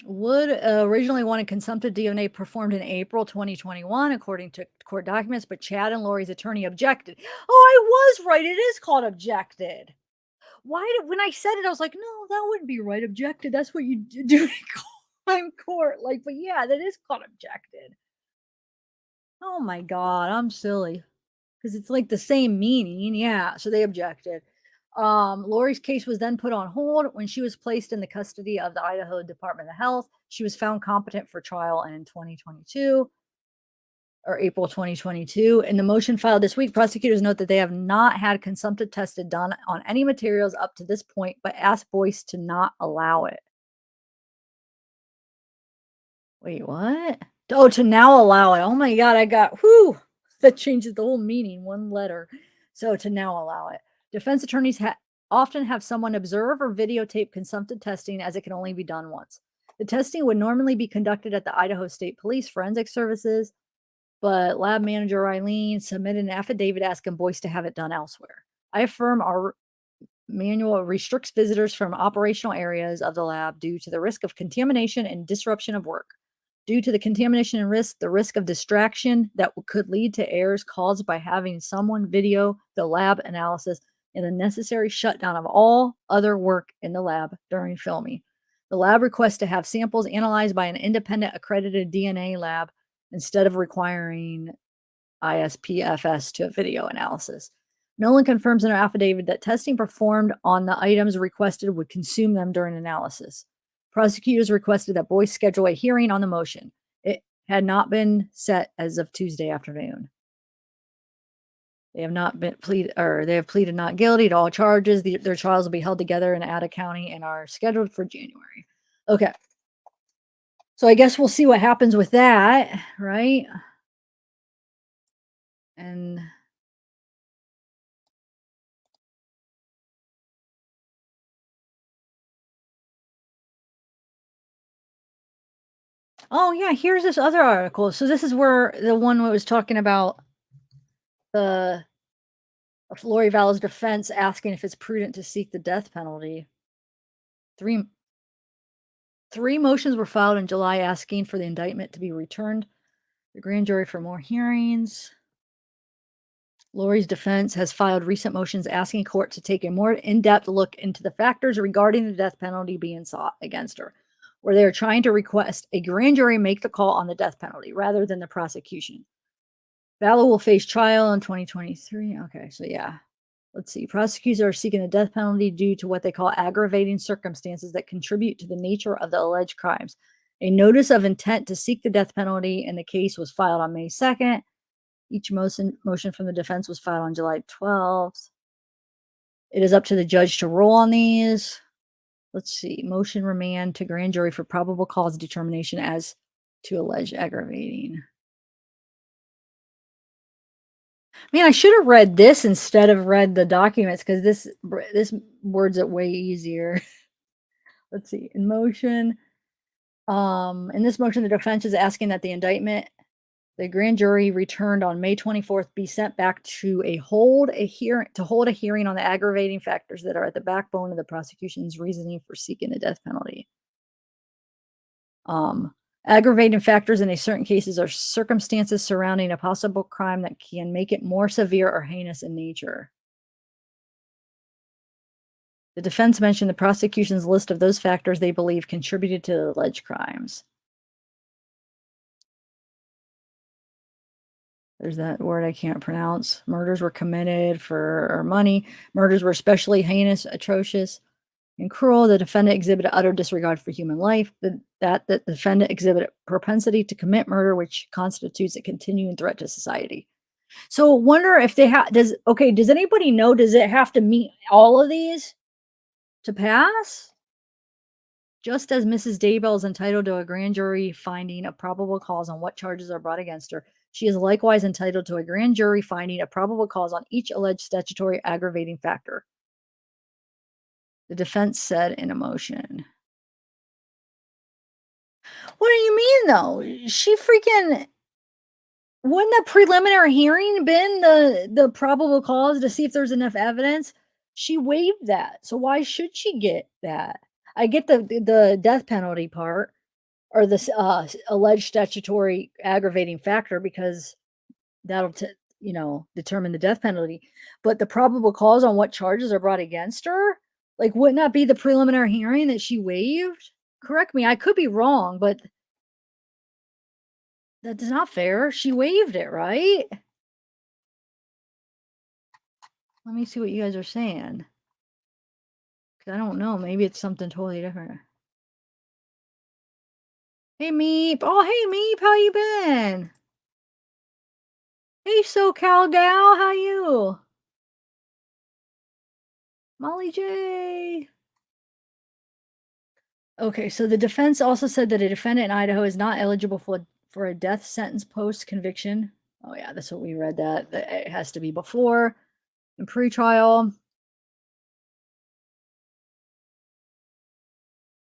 Wood originally wanted consumptive DNA performed in April 2021, according to court documents, but Chad and Lori's attorney objected. Oh, I was right. It is called objected. When I said it, I was like, no, that wouldn't be right. Objected. That's what you do in court. Like, but yeah, that is called objected. Oh my God, I'm silly. Because it's like the same meaning. Yeah. So they objected. Lori's case was then put on hold when she was placed in the custody of the Idaho Department of Health. She was found competent for trial in 2022 or April 2022. In the motion filed this week, prosecutors note that they have not had consumptive tested done on any materials up to this point, but asked Boyce to not allow it. Wait, what? Oh, to now allow it. Oh my God, that changes the whole meaning, one letter. So to now allow it. Defense attorneys often have someone observe or videotape consumptive testing as it can only be done once. The testing would normally be conducted at the Idaho State Police Forensic Services but lab manager Eileen submitted an affidavit asking Boyce to have it done elsewhere. I affirm our manual restricts visitors from operational areas of the lab due to the risk of contamination and disruption of work. Due to the contamination and risk, the risk of distraction that could lead to errors caused by having someone video the lab analysis and the necessary shutdown of all other work in the lab during filming. The lab requests to have samples analyzed by an independent accredited DNA lab instead of requiring ISPFS to video analysis. Nolan confirms in her affidavit that testing performed on the items requested would consume them during analysis. Prosecutors requested that Boyce schedule a hearing on the motion. It had not been set as of Tuesday afternoon. They have pleaded not guilty to all charges. Their trials will be held together in Ada County and are scheduled for January. Okay. So I guess we'll see what happens with that, right? And oh yeah, here's this other article. So this is where the one that was talking about the Lori Vallow's defense asking if it's prudent to seek the death penalty. Three motions were filed in July asking for the indictment to be returned to the grand jury for more hearings. Lori's defense has filed recent motions asking court to take a more in-depth look into the factors regarding the death penalty being sought against her, where they are trying to request a grand jury make the call on the death penalty rather than the prosecution. Vallow will face trial in 2023. Okay, so yeah. Let's see. Prosecutors are seeking the death penalty due to what they call aggravating circumstances that contribute to the nature of the alleged crimes. A notice of intent to seek the death penalty in the case was filed on May 2nd. Each motion from the defense was filed on July 12th. It is up to the judge to rule on these. Let's see. Motion remand to grand jury for probable cause determination as to alleged aggravating. Man, I should have read this instead of read the documents because this words it way easier. Let's see. In motion, in this motion, the defense is asking that the indictment, the grand jury returned on May 24th, be sent back to hold a hearing on the aggravating factors that are at the backbone of the prosecution's reasoning for seeking the death penalty. Aggravating factors in a certain cases are circumstances surrounding a possible crime that can make it more severe or heinous in nature. The defense mentioned the prosecution's list of those factors they believe contributed to the alleged crimes. There's that word I can't pronounce. Murders were committed for money. Murders were especially heinous, atrocious, and cruel. The defendant exhibited utter disregard for human life. The defendant exhibited propensity to commit murder, which constitutes a continuing threat to society. So wonder if they does anybody know, does it have to meet all of these to pass? Just as Mrs. Daybell is entitled to a grand jury finding of probable cause on what charges are brought against her, she is likewise entitled to a grand jury finding of probable cause on each alleged statutory aggravating factor. The defense said in a motion. What do you mean, though? She freaking... Wouldn't the preliminary hearing been the probable cause to see if there's enough evidence? She waived that. So why should she get that? I get the death penalty part or the alleged statutory aggravating factor because that'll determine the death penalty. But the probable cause on what charges are brought against her, like, wouldn't that be the preliminary hearing that she waived? Correct me, I could be wrong, but that's not fair. She waived it, right? Let me see what you guys are saying. Because I don't know. Maybe it's something totally different. Hey, Meep. Oh, hey, Meep. How you been? Hey, SoCal gal. How you? Molly J. Okay, so the defense also said that a defendant in Idaho is not eligible for a death sentence post-conviction. Oh, yeah, that's what we read that. It has to be before in pretrial.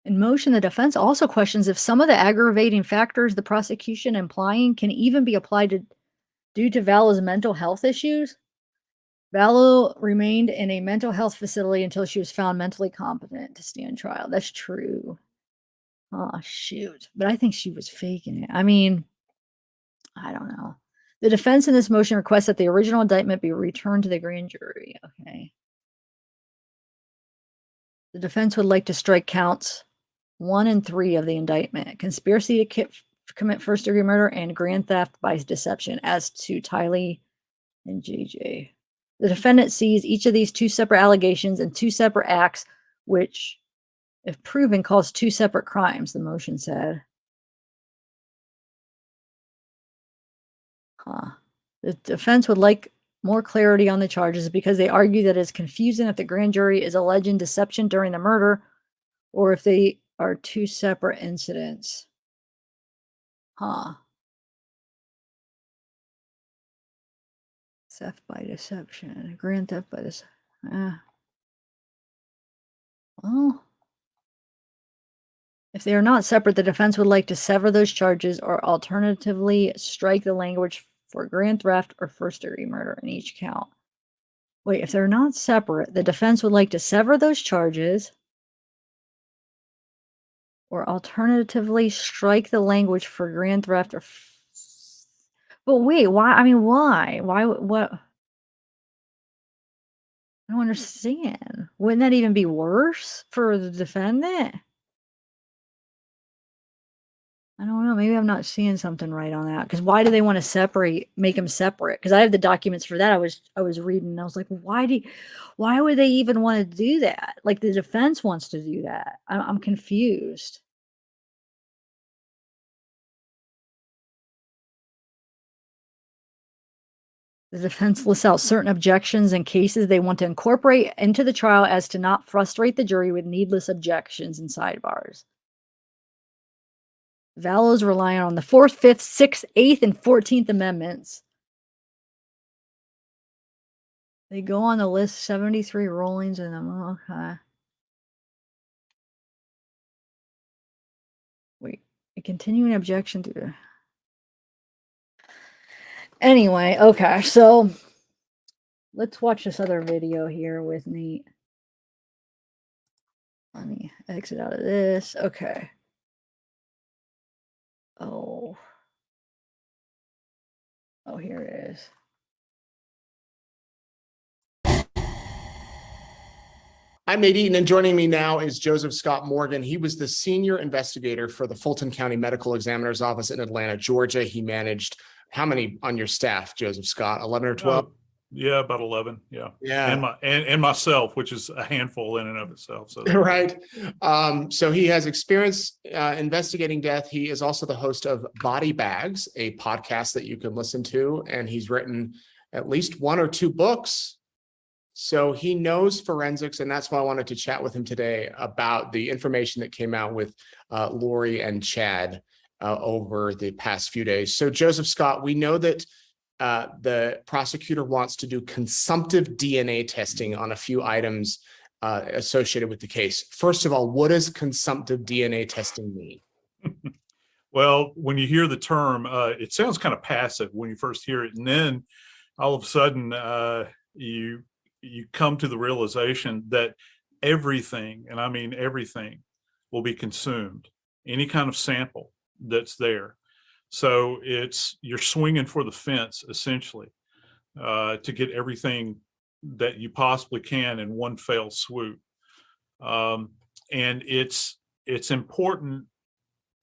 In motion, the defense also questions if some of the aggravating factors the prosecution implying can even be applied due to Vallow's mental health issues. Vallow remained in a mental health facility until she was found mentally competent to stand trial. That's true. Oh, shoot. But I think she was faking it. I mean, I don't know. The defense in this motion requests that the original indictment be returned to the grand jury. Okay. The defense would like to strike counts 1 and 3 of the indictment: conspiracy to commit first-degree murder and grand theft by deception as to Tylee and JJ. The defendant sees each of these 2 separate allegations and 2 separate acts, which, if proven, cause 2 separate crimes, the motion said. The defense would like more clarity on the charges because they argue that it's confusing if the grand jury is alleging deception during the murder or if they are 2 separate incidents. Theft by deception, grand theft by deception. Well, if they are not separate, the defense would like to sever those charges or alternatively strike the language for grand theft or first-degree murder in each count. Wait, if they're not separate, the defense would like to sever those charges or alternatively strike the language for grand theft or but wait, why? I mean, why? Why? What? I don't understand. Wouldn't that even be worse for the defendant? I don't know. Maybe I'm not seeing something right on that. Because why do they want to make them separate? Because I have the documents for that. I was reading, and I was like, why would they even want to do that? Like the defense wants to do that. I'm confused. The defense lists out certain objections and cases they want to incorporate into the trial as to not frustrate the jury with needless objections and sidebars. Vallow's relying on the 4th, 5th, 6th, 8th, and 14th Amendments. They go on the list 73 rulings in them. Okay. Wait, a continuing objection to. Anyway, okay, so let's watch this other video here with Nate. Let me exit out of this. Okay. Oh, here it is. I'm Nate Eaton, and joining me now is Joseph Scott Morgan. He was the senior investigator for the Fulton County Medical Examiner's Office in Atlanta, Georgia. He managed how many on your staff, Joseph Scott? 11 or 12? Yeah, about 11. Yeah. Yeah. And myself, which is a handful in and of itself. So right. So he has experience investigating death. He is also the host of Body Bags, a podcast that you can listen to, and he's written at least 1 or 2 books. So he knows forensics, and that's why I wanted to chat with him today about the information that came out with Lori and Chad over the past few days. So Joseph Scott, we know that the prosecutor wants to do consumptive DNA testing on a few items associated with the case. First of all, what does consumptive DNA testing mean? Well, when you hear the term, it sounds kind of passive when you first hear it. And then all of a sudden you come to the realization that everything, and I mean everything, will be consumed, any kind of sample that's there. So you're swinging for the fence, essentially, to get everything that you possibly can in one fell swoop. And it's important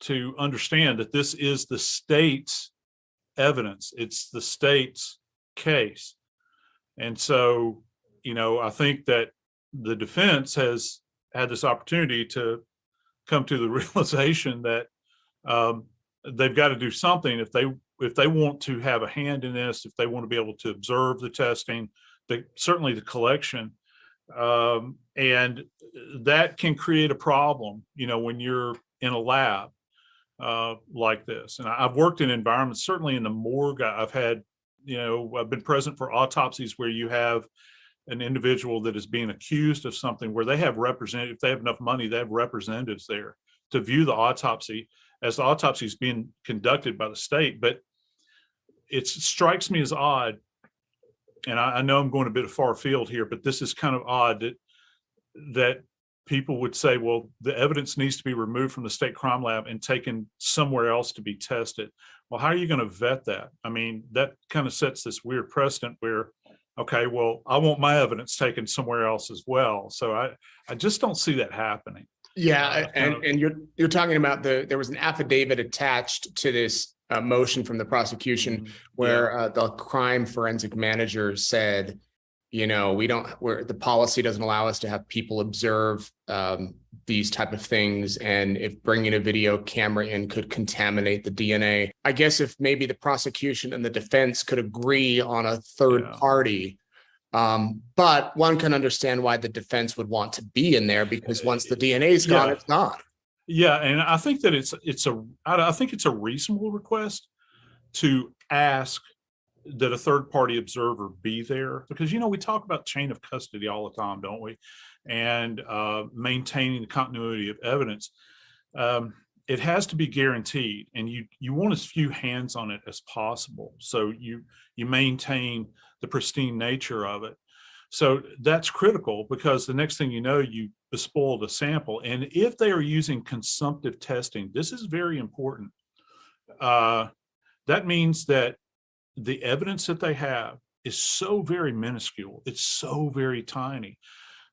to understand that this is the state's evidence. It's the state's case. And so, I think that the defense has had this opportunity to come to the realization that they've got to do something if they want to have a hand in this, if they want to be able to observe the testing, certainly the collection, and that can create a problem, when you're in a lab like this. And I've worked in environments, certainly in the morgue. I've had, I've been present for autopsies where you have an individual that is being accused of something where they have representative, if they have enough money, they have representatives there to view the autopsy as the autopsy is being conducted by the state. But it strikes me as odd, and I know I'm going a bit far afield here, but this is kind of odd that people would say, well, the evidence needs to be removed from the state crime lab and taken somewhere else to be tested. Well, how are you going to vet that? I mean, that kind of sets this weird precedent where, okay, well, I want my evidence taken somewhere else as well. So I just don't see that happening. Yeah, and you're talking about there was an affidavit attached to this motion from the prosecution where the crime forensic manager said, you know, the policy doesn't allow us to have people observe these type of things, and if bringing a video camera in could contaminate the DNA. I guess if maybe the prosecution and the defense could agree on a third party. But one can understand why the defense would want to be in there, because once the DNA is gone, it's gone. Yeah, and I think that I think it's a reasonable request to ask that a third party observer be there, because, you know, we talk about chain of custody all the time, don't we? And maintaining the continuity of evidence. It has to be guaranteed, and you want as few hands on it as possible, so you maintain the pristine nature of it. So that's critical, because the next thing you know, you despoiled a sample. And if they are using consumptive testing, this is very important. That means that the evidence that they have is so very minuscule, it's so very tiny,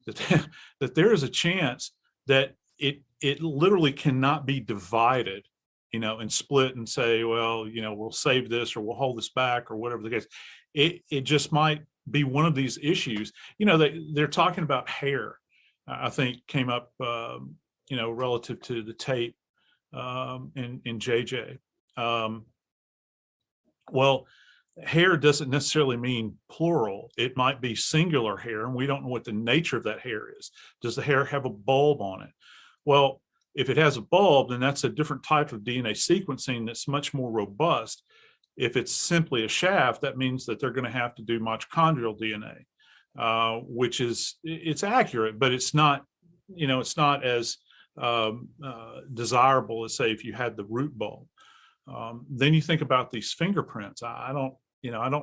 that there is a chance that it literally cannot be divided, you know, and split and say, well, you know, we'll save this or we'll hold this back or whatever the case. It just might be one of these issues. You know, they're talking about hair, I think came up, you know, relative to the tape in JJ. Well, hair doesn't necessarily mean plural. It might be singular hair, and we don't know what the nature of that hair is. Does the hair have a bulb on it? Well, if it has a bulb, then that's a different type of DNA sequencing that's much more robust. If it's simply a shaft, that means that they're going to have to do mitochondrial DNA, which it's accurate, but it's not, you know, it's not as desirable as, say, if you had the root bulb. Then you think about these fingerprints. I don't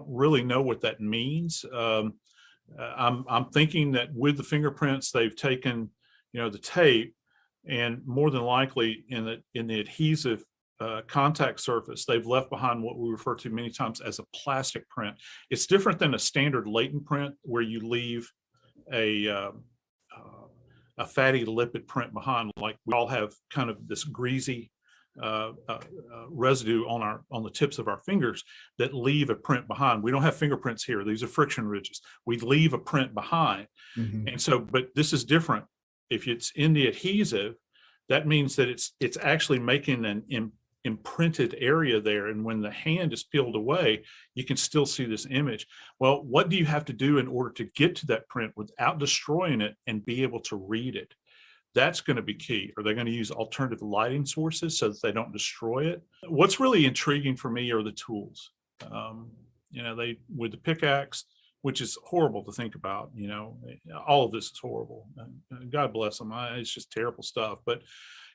really know what that means. I'm thinking that with the fingerprints, they've taken, you know, the tape, and more than likely in the adhesive contact surface, they've left behind what we refer to many times as a plastic print. It's different than a standard latent print where you leave a fatty lipid print behind. Like we all have kind of this greasy residue on the tips of our fingers that leave a print behind. We don't have fingerprints here. These are friction ridges. We leave a print behind. Mm-hmm. And so, but this is different. If it's in the adhesive, that means that it's actually making an imprinted area there. And when the hand is peeled away, you can still see this image. Well, what do you have to do in order to get to that print without destroying it and be able to read it? That's going to be key. Are they going to use alternative lighting sources so that they don't destroy it? What's really intriguing for me are the tools. You know, with the pickaxe, which is horrible to think about, you know, all of this is horrible. God bless them. It's just terrible stuff. But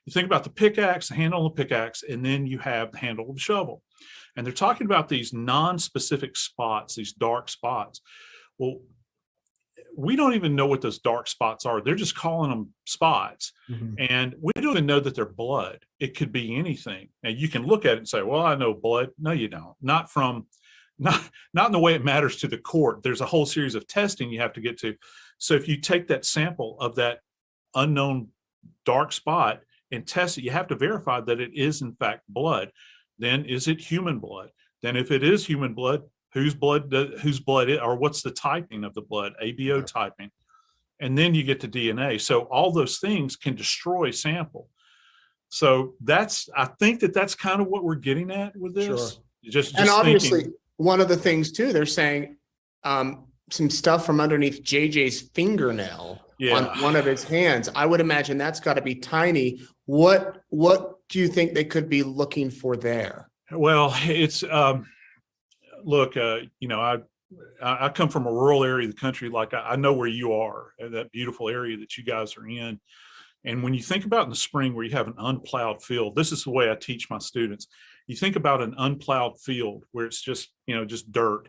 you think about the pickaxe, the handle of the pickaxe, and then you have the handle of the shovel. And they're talking about these non-specific spots, these dark spots. Well, we don't even know what those dark spots are. They're just calling them spots. Mm-hmm. And we don't even know that they're blood. It could be anything. And you can look at it and say, well, I know blood. No, you don't. Not in the way it matters to the court. There's a whole series of testing you have to get to. So if you take that sample of that unknown dark spot and test it, you have to verify that it is in fact blood. Then is it human blood? Then if it is human blood, whose blood is, or what's the typing of the blood, ABO typing. And then you get to DNA. So all those things can destroy sample. So I think that's kind of what we're getting at with this. Sure. Just and obviously thinking, one of the things too, they're saying some stuff from underneath JJ's fingernail on one of his hands. I would imagine that's got to be tiny. What do you think they could be looking for there? Well, it's look, you know, I come from a rural area of the country. Like I know where you are, that beautiful area that you guys are in. And when you think about in the spring where you have an unplowed field, this is the way I teach my students. You think about an unplowed field where it's just, just dirt.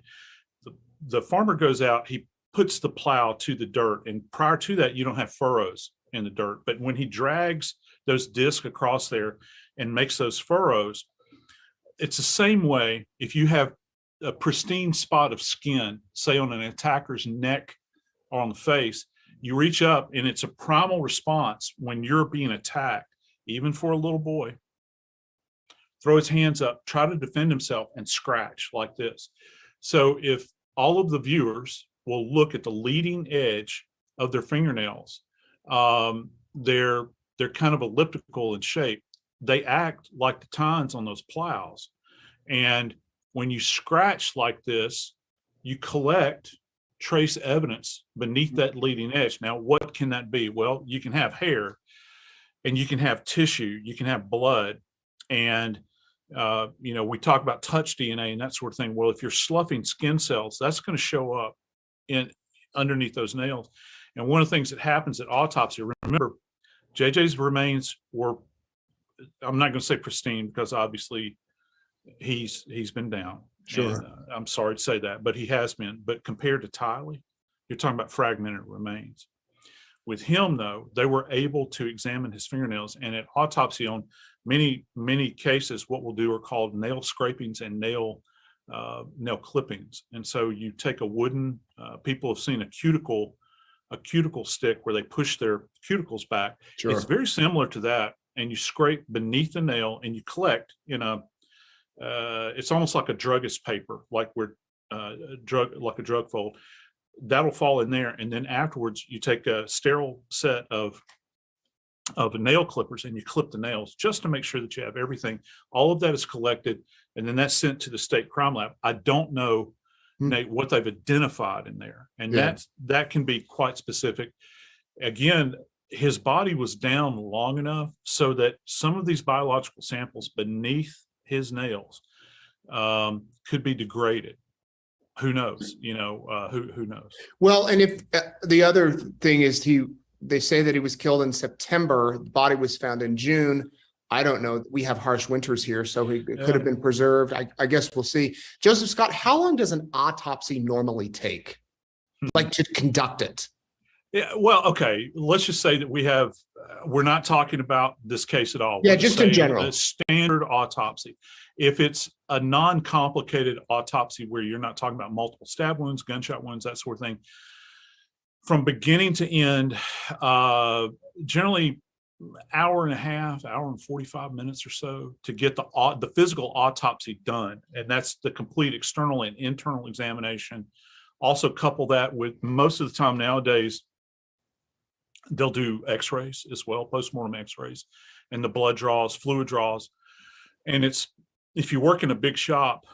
The farmer goes out, he puts the plow to the dirt, and prior to that, you don't have furrows in the dirt. But when he drags those discs across there and makes those furrows, it's the same way if you have a pristine spot of skin, say on an attacker's neck or on the face, you reach up and it's a primal response when you're being attacked, even for a little boy. Throw his hands up, try to defend himself, and scratch like this. So if all of the viewers will look at the leading edge of their fingernails, they're kind of elliptical in shape. They act like the tines on those plows. And when you scratch like this, you collect trace evidence beneath that leading edge. Now, what can that be? Well, you can have hair, and you can have tissue, you can have blood, and we talk about touch DNA and that sort of thing. Well, if you're sloughing skin cells, that's going to show up in underneath those nails. And one of the things that happens at autopsy, remember, JJ's remains were, I'm not going to say pristine because obviously he's been down. Sure. And, I'm sorry to say that, but he has been. But compared to Tylee, you're talking about fragmented remains. With him, though, they were able to examine his fingernails, and at autopsy on many cases, what we'll do are called nail scrapings and nail clippings. And so you take a wooden, people have seen a cuticle stick where they push their cuticles back. Sure. It's very similar to that, and you scrape beneath the nail and you collect in a it's almost like a druggist paper, like a drug fold. That'll fall in there, and then afterwards you take a sterile set of nail clippers and you clip the nails just to make sure that you have everything. All of that is collected, and then that's sent to the state crime lab. I don't know, Nate, what they've identified in there, and that can be quite specific. Again, his body was down long enough so that some of these biological samples beneath his nails could be degraded. Who knows? Who knows? Well, and if the other thing is they say that he was killed in September, the body was found in June. I don't know. We have harsh winters here, so he could have been preserved. I guess we'll see. Joseph Scott, how long does an autopsy normally take, like to conduct it? Yeah, well, okay. Let's just say that we're not talking about this case at all. Yeah, just in general. A standard autopsy. If it's a non-complicated autopsy where you're not talking about multiple stab wounds, gunshot wounds, that sort of thing, from beginning to end, generally hour and a half, hour and 45 minutes or so to get the physical autopsy done. And that's the complete external and internal examination. Also couple that with, most of the time nowadays, they'll do x-rays as well, postmortem x-rays, and the blood draws, fluid draws. And if you work in a big shop,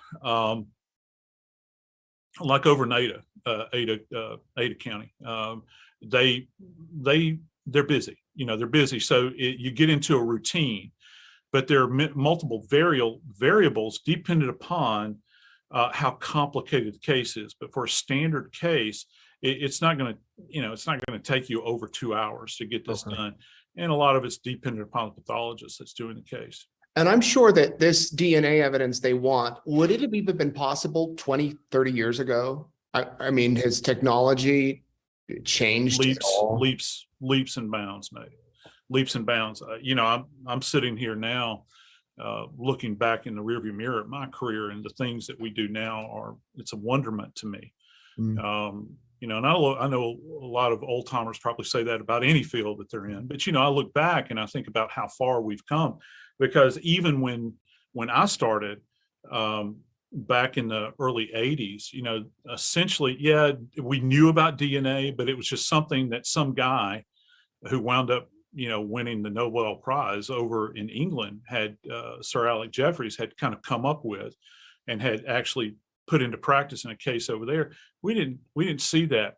like over in Ada County, they're busy. They're busy. So you get into a routine, but there are multiple variables dependent upon how complicated the case is. But for a standard case, it's not going to take you over 2 hours to get this done. And a lot of it's dependent upon the pathologist that's doing the case. And I'm sure that this DNA evidence they want, would it have even been possible 20, 30 years ago? I mean, has technology changed? Leaps and bounds, Nate. Leaps and bounds. I'm sitting here now looking back in the rearview mirror at my career, and the things that we do now it's a wonderment to me. And I know a lot of old timers probably say that about any field that they're in, but I look back and I think about how far we've come, because even when I started back in the early 80s, essentially, we knew about DNA, but it was just something that some guy who wound up, winning the Nobel Prize over in England Sir Alec Jeffreys had kind of come up with and had actually put into practice in a case over there. We didn't see that.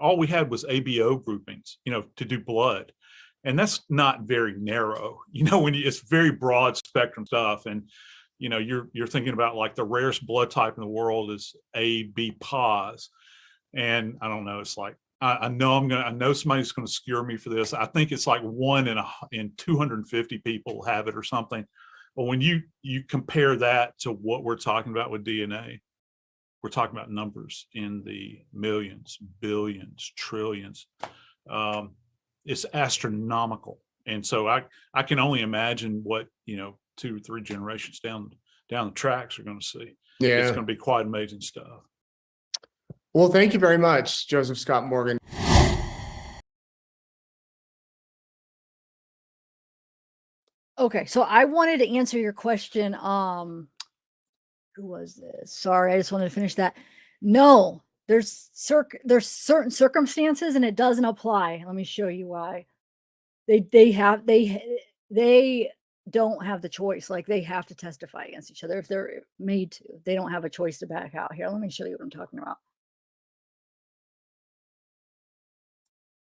All we had was ABO groupings, to do blood. And that's not very narrow, when it's very broad spectrum stuff. And, you're thinking about like the rarest blood type in the world is AB pos. And I don't know, it's like, I know somebody's going to skewer me for this. I think it's like 1 in 250 people have it or something. But when you compare that to what we're talking about with DNA, we're talking about numbers in the millions, billions, trillions. It's astronomical. And so I can only imagine what, 2 or 3 generations down the tracks are going to see. Yeah. It's going to be quite amazing stuff. Well, thank you very much, Joseph Scott Morgan. Okay, so I wanted to answer your question. Who was this? Sorry, I just wanted to finish that. No, there's certain circumstances and it doesn't apply. Let me show you why. They don't have the choice. Like they have to testify against each other if they're made to. They don't have a choice to back out. Here, let me show you what I'm talking about.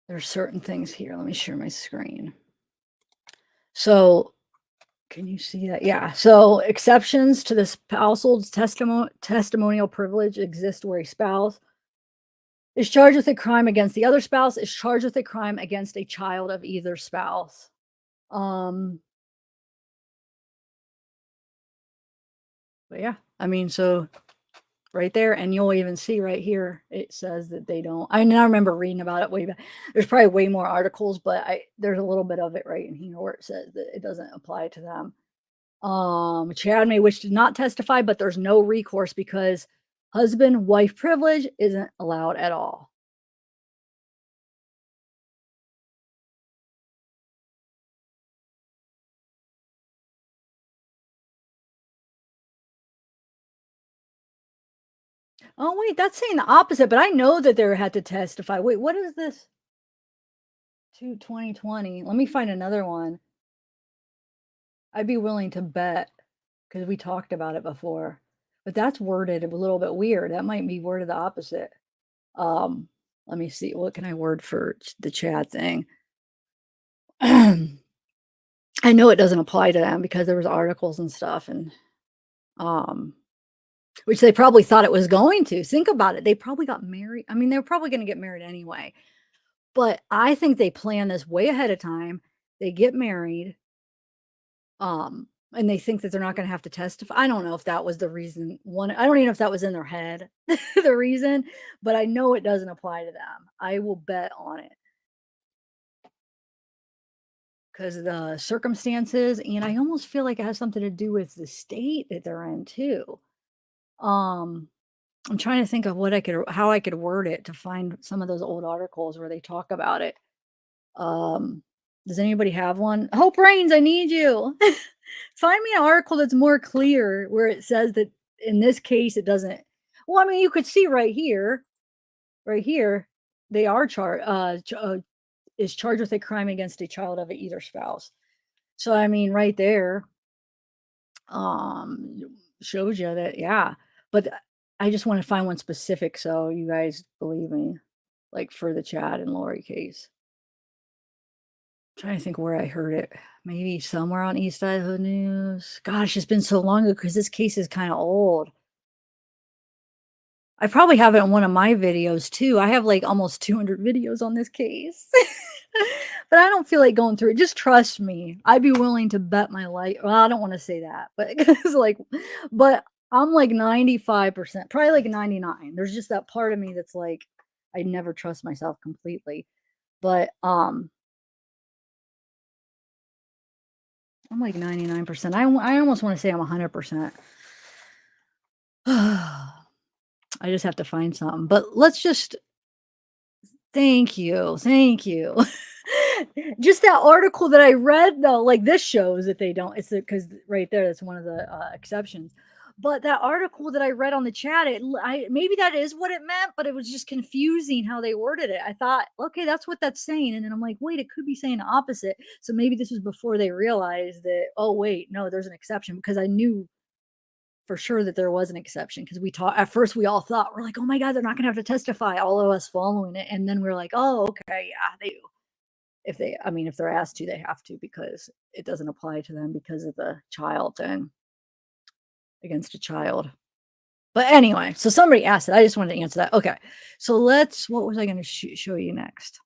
There's certain things here. Let me share my screen. So can you see that? Yeah. So exceptions to the spousal's testimonial privilege exist where a spouse is charged with a crime against the other spouse, is charged with a crime against a child of either spouse. But yeah, I mean, so right there, and you'll even see right here, it says that they don't. I remember reading about it way back. There's probably way more articles, but there's a little bit of it right in here where it says that it doesn't apply to them. Chad may wish to not testify, but there's no recourse because husband-wife privilege isn't allowed at all. Oh, wait, that's saying the opposite, but I know that they had to testify. Wait, what is this? 2020. Let me find another one. I'd be willing to bet because we talked about it before, but that's worded a little bit weird. That might be worded the opposite. Let me see. What can I word for the Chad thing? I know it doesn't apply to them because there was articles and stuff and which they probably thought it was going to. Think about it. They probably got married. I mean, they were probably going to get married anyway. But I think they plan this way ahead of time. They get married. And they think that they're not going to have to testify. I don't know if that was the reason. I don't even know if that was in their head, the reason, but I know it doesn't apply to them. I will bet on it. Because of the circumstances, and I almost feel like it has something to do with the state that they're in too. I'm trying to think of how I could word it to find some of those old articles where they talk about it. Does anybody have one? Hope Rains, I need you. Find me an article that's more clear where it says that in this case it doesn't. Well, I mean, you could see right here, they are is charged with a crime against a child of either spouse. So I mean, right there, shows you that, yeah. But I just want to find one specific so you guys believe me, like for the Chad and Lori case. I'm trying to think where I heard it. Maybe somewhere on East Idaho News. Gosh, it's been so long ago because this case is kind of old. I probably have it in one of my videos too. I have like almost 200 videos on this case. But I don't feel like going through it. Just trust me. I'd be willing to bet my life. Well, I don't want to say that, but it's like, but I'm like 95%, probably like 99. There's just that part of me that's like, I never trust myself completely. But I'm like 99%. I almost want to say I'm 100%. I just have to find something. But let's just thank you. Just that article that I read though, like this shows that they don't. It's because right there, that's one of the exceptions. But that article that I read on the chat, maybe that is what it meant, but it was just confusing how they worded it. I thought, okay, that's what that's saying, and then I'm like, wait, it could be saying the opposite. So maybe this was before they realized that. Oh wait, no, there's an exception, because I knew for sure that there was an exception, because at first we all thought, we're like, oh my god, they're not gonna have to testify, all of us following it, and then we're like, oh okay, yeah, they do. If they're asked to, they have to, because it doesn't apply to them because of the child thing. against a child. But anyway, so somebody asked it. I just wanted to answer that. Okay. So what was I going to show you next?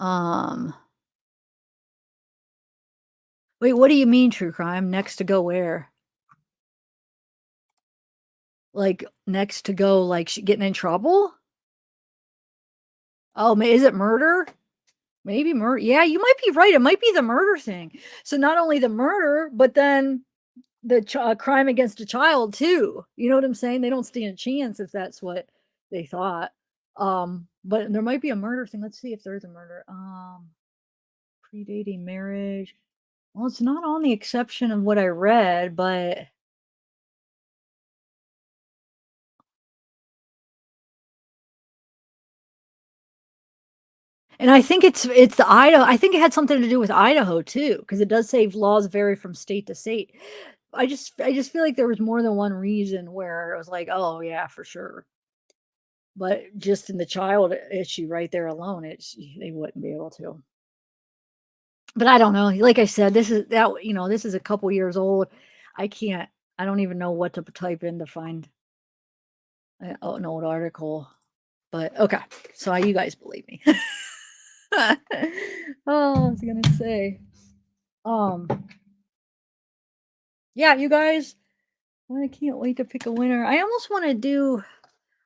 Um, Wait, what do you mean true crime? Next to go where? Like next to go, like getting in trouble? Oh, is it murder? Maybe murder. Yeah, you might be right. It might be the murder thing. So not only the murder, but then the crime against a child too. You know what I'm saying? They don't stand a chance if that's what they thought. But there might be a murder thing. Let's see if there's a murder. Predating marriage. Well, it's not on the exception of what I read, but and I think it's the Idaho. I think it had something to do with Idaho too, because it does say laws vary from state to state. I just feel like there was more than one reason where it was like, oh yeah, for sure. But just in the child issue right there alone, they wouldn't be able to. But I don't know. Like I said, this is a couple years old. I can't. I don't even know what to type in to find an old article. But okay, so you guys believe me. Oh, I was gonna say, um, yeah, you guys. I can't wait to pick a winner. I almost want to do.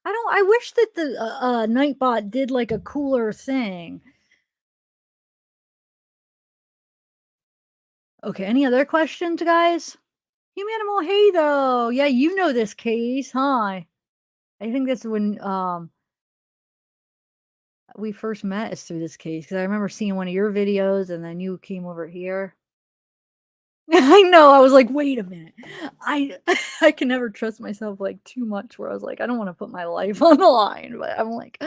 I don't. I wish that the Nightbot did like a cooler thing. Okay. Any other questions, guys? Humanimal, hey though. Yeah, you know this case, huh? I think that's when we first met is through this case because I remember seeing one of your videos and then you came over here. I know. I was like, wait a minute. I I can never trust myself like too much where I was like, I don't want to put my life on the line. But I'm like,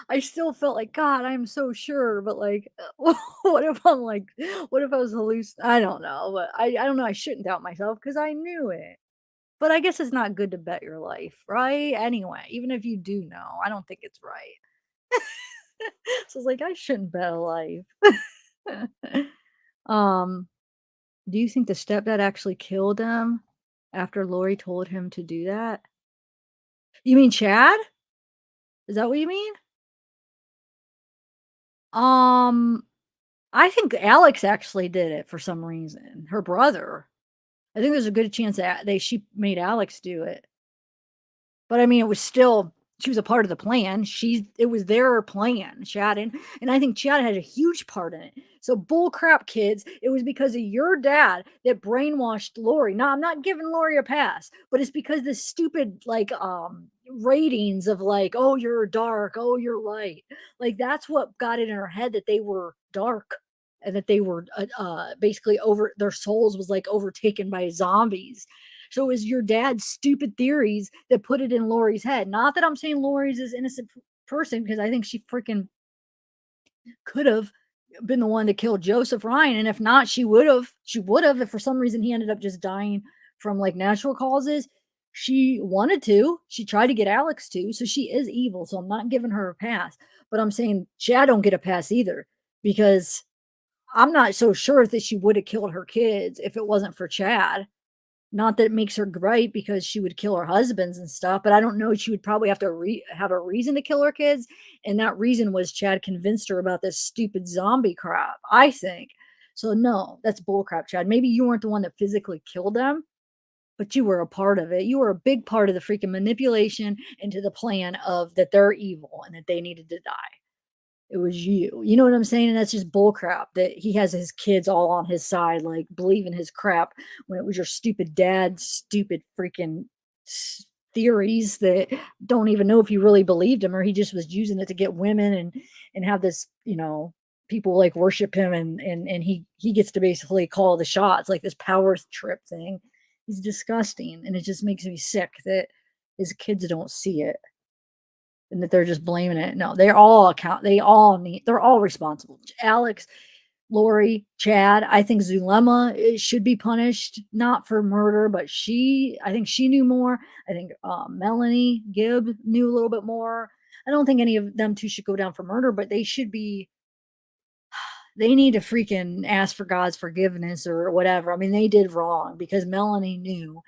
I still felt like, God, I'm so sure. But like, what if I'm like, what if I was I don't know. But I don't know. I shouldn't doubt myself because I knew it. But I guess it's not good to bet your life, right? Anyway, even if you do know, I don't think it's right. So it's like I shouldn't bet a life. um, do you think the stepdad actually killed him after Lori told him to do that? You mean Chad? Is that what you mean? Um, I think Alex actually did it for some reason. Her brother. I think there's a good chance that she made Alex do it. But I mean, it was still she was a part of the plan. It was their plan, Chad, and I think Chad had a huge part in it. So bull crap, kids. It was because of your dad that brainwashed Lori. Now I'm not giving Lori a pass, but it's because this stupid like ratings of like, oh, you're dark, oh, you're light. Like that's what got it in her head that they were dark and that they were basically over their souls was like overtaken by zombies. So it was your dad's stupid theories that put it in Lori's head. Not that I'm saying Lori's this innocent person because I think she freaking could have been the one to kill Joseph Ryan. And if not, she would have. She would have if for some reason he ended up just dying from like natural causes. She wanted to. She tried to get Alex to. So she is evil. So I'm not giving her a pass. But I'm saying Chad don't get a pass either because I'm not so sure that she would have killed her kids if it wasn't for Chad. Not that it makes her right because she would kill her husbands and stuff, but I don't know. She would probably have to have a reason to kill her kids. And that reason was Chad convinced her about this stupid zombie crap, I think. So, no, that's bullcrap, Chad. Maybe you weren't the one that physically killed them, but you were a part of it. You were a big part of the freaking manipulation into the plan of that they're evil and that they needed to die. It was you. You know what I'm saying? And that's just bull crap that he has his kids all on his side, like believing his crap when it was your stupid dad's stupid freaking theories that don't even know if he really believed him or he just was using it to get women and have this, people like worship him and he gets to basically call the shots like this power trip thing. He's disgusting and it just makes me sick that his kids don't see it and that they're just blaming it. No, they're all responsible. Alex, Lori, Chad, I think Zulema should be punished, not for murder, but I think she knew more. I think Melanie Gibb knew a little bit more. I don't think any of them two should go down for murder, but they should be they need to freaking ask for God's forgiveness or whatever. I mean, they did wrong because Melanie knew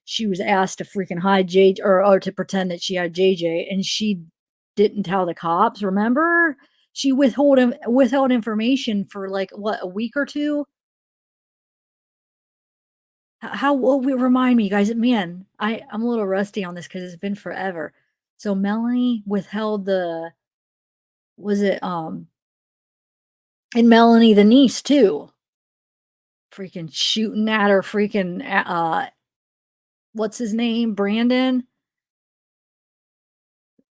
she was asked to freaking hide JJ or to pretend that she had JJ, and she didn't tell the cops. Remember, she withheld information for like what, a week or two. How well, remind me, guys. Man, I'm a little rusty on this because it's been forever. So Melanie withheld the was it and Melanie the niece too. Freaking shooting at her freaking what's his name? Brandon.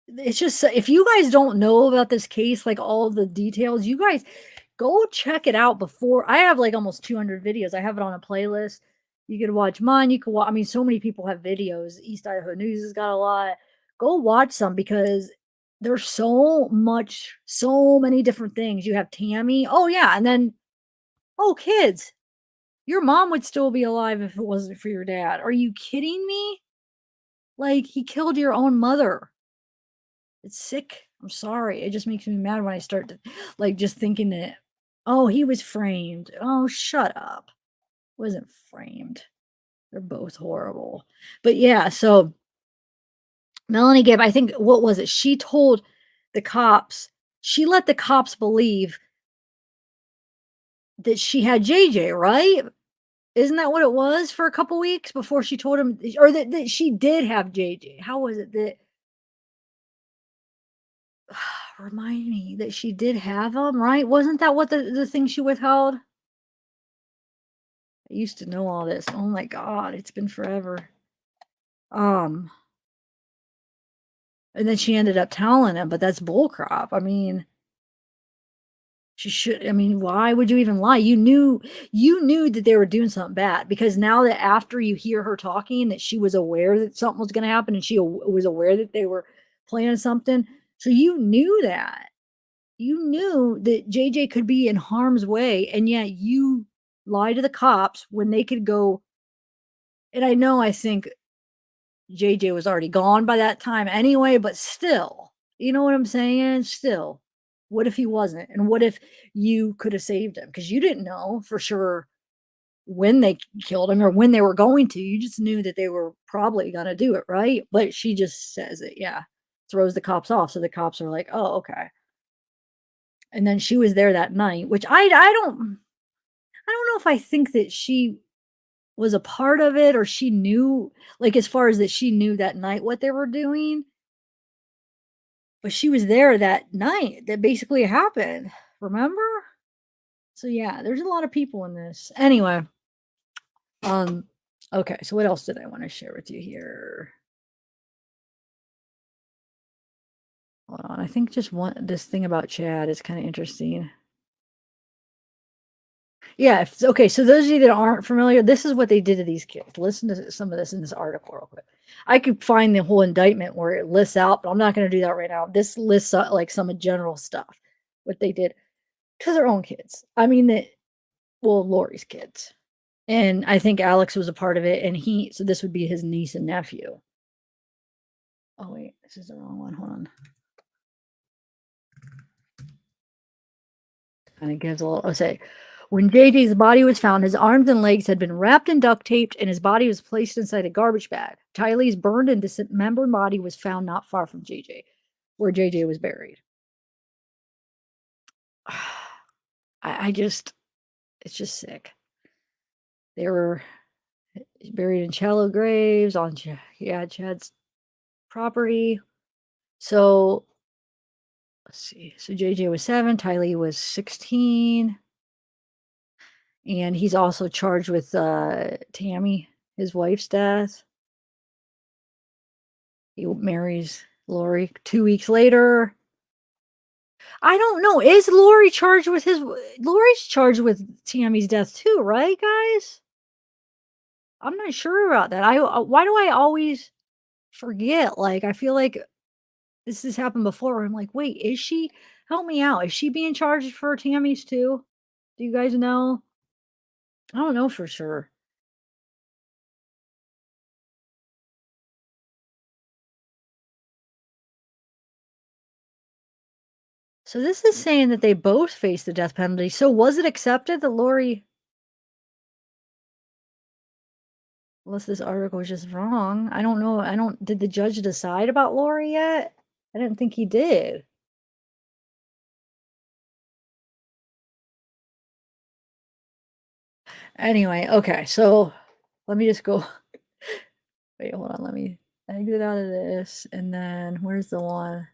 It's just if you guys don't know about this case, like all the details, you guys go check it out before. I have like almost 200 videos. I have it on a playlist. You can watch mine. You can watch. I mean, so many people have videos. East Idaho News has got a lot. Go watch some because there's so many different things. You have Tammy. Oh yeah, and then kids. Your mom would still be alive if it wasn't for your dad. Are you kidding me? Like he killed your own mother. It's sick. I'm sorry. It just makes me mad when I start to like just thinking that, oh, he was framed. Oh, shut up. Wasn't framed. They're both horrible. But yeah, so Melanie Gibb, I think, what was it? She told the cops, she let the cops believe that she had JJ, right? Isn't that what it was for a couple weeks before she told him, or that she did have JJ? How was it that remind me that she did have him, right? Wasn't that what the thing she withheld? I used to know all this. Oh my god, it's been forever. Um, and then she ended up telling him, but that's bullcrap. I mean, she should. I mean, why would you even lie? You knew that they were doing something bad because now that after you hear her talking, that she was aware that something was going to happen, and she was aware that they were planning something. So you knew that. You knew that JJ could be in harm's way, and yet you lie to the cops when they could go. And I think JJ was already gone by that time anyway, but still, you know what I'm saying? Still, what if he wasn't? And what if you could have saved him? Because you didn't know for sure when they killed him or when they were going to. You just knew that they were probably going to do it, right? But she just says it, yeah, throws the cops off. So the cops are like, oh, okay. And then she was there that night, which I don't know if I think that she was a part of it or she knew, like, as far as that she knew that night what they were doing, but she was there that night that basically happened, remember? So, yeah, there's a lot of people in this. Anyway, um, okay, so what else did I wanna share with you here? Hold on, I think just this thing about Chad is kinda interesting. Yeah, okay, so those of you that aren't familiar, this is what they did to these kids. Listen to some of this in this article real quick. I could find the whole indictment where it lists out, but I'm not going to do that right now. This lists out like some of general stuff, what they did to their own kids. I mean, Lori's kids. And I think Alex was a part of it. And so this would be his niece and nephew. Oh, wait, this is the wrong one. Hold on. And it gives a little, say, when JJ's body was found, his arms and legs had been wrapped and duct taped, and his body was placed inside a garbage bag. Tylee's burned and dismembered body was found not far from JJ, where JJ was buried. It's just sick. They were buried in shallow graves on Chad's property. So let's see. So JJ was 7, Tylee was 16. And he's also charged with Tammy, his wife's death. He marries Lori 2 weeks later. I don't know. Is Lori charged with Lori's charged with Tammy's death too, right, guys? I'm not sure about that. Why do I always forget? Like, I feel like this has happened before where I'm like, wait, is she? Help me out. Is she being charged for Tammy's too? Do you guys know? I don't know for sure. So this is saying that they both faced the death penalty. So was it accepted that Lori, unless this article is just wrong? I don't know. Did the judge decide about Lori yet? I didn't think he did. Anyway, okay. So let me just go. Wait, hold on. Let me exit out of this. And then where's the one?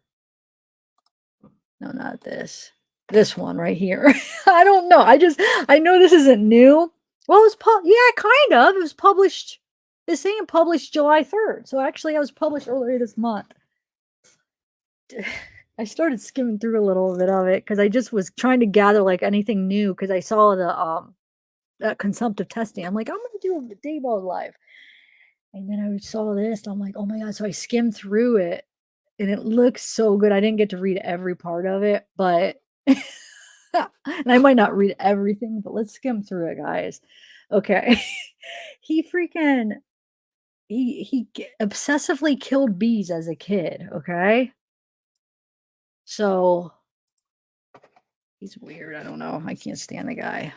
No, not this. This one right here. I don't know. I know this isn't new. Well, yeah, kind of. It was published. It's saying published July 3rd. So actually, I was published earlier this month. I started skimming through a little bit of it because I just was trying to gather like anything new because I saw the that consumptive testing. I'm like, I'm gonna do a Daybell live. And then I saw this, and I'm like, oh my god. So I skimmed through it and it looks so good. I didn't get to read every part of it, but and I might not read everything, but let's skim through it, guys. Okay. He freaking obsessively killed bees as a kid, okay? So he's weird. I don't know. I can't stand the guy.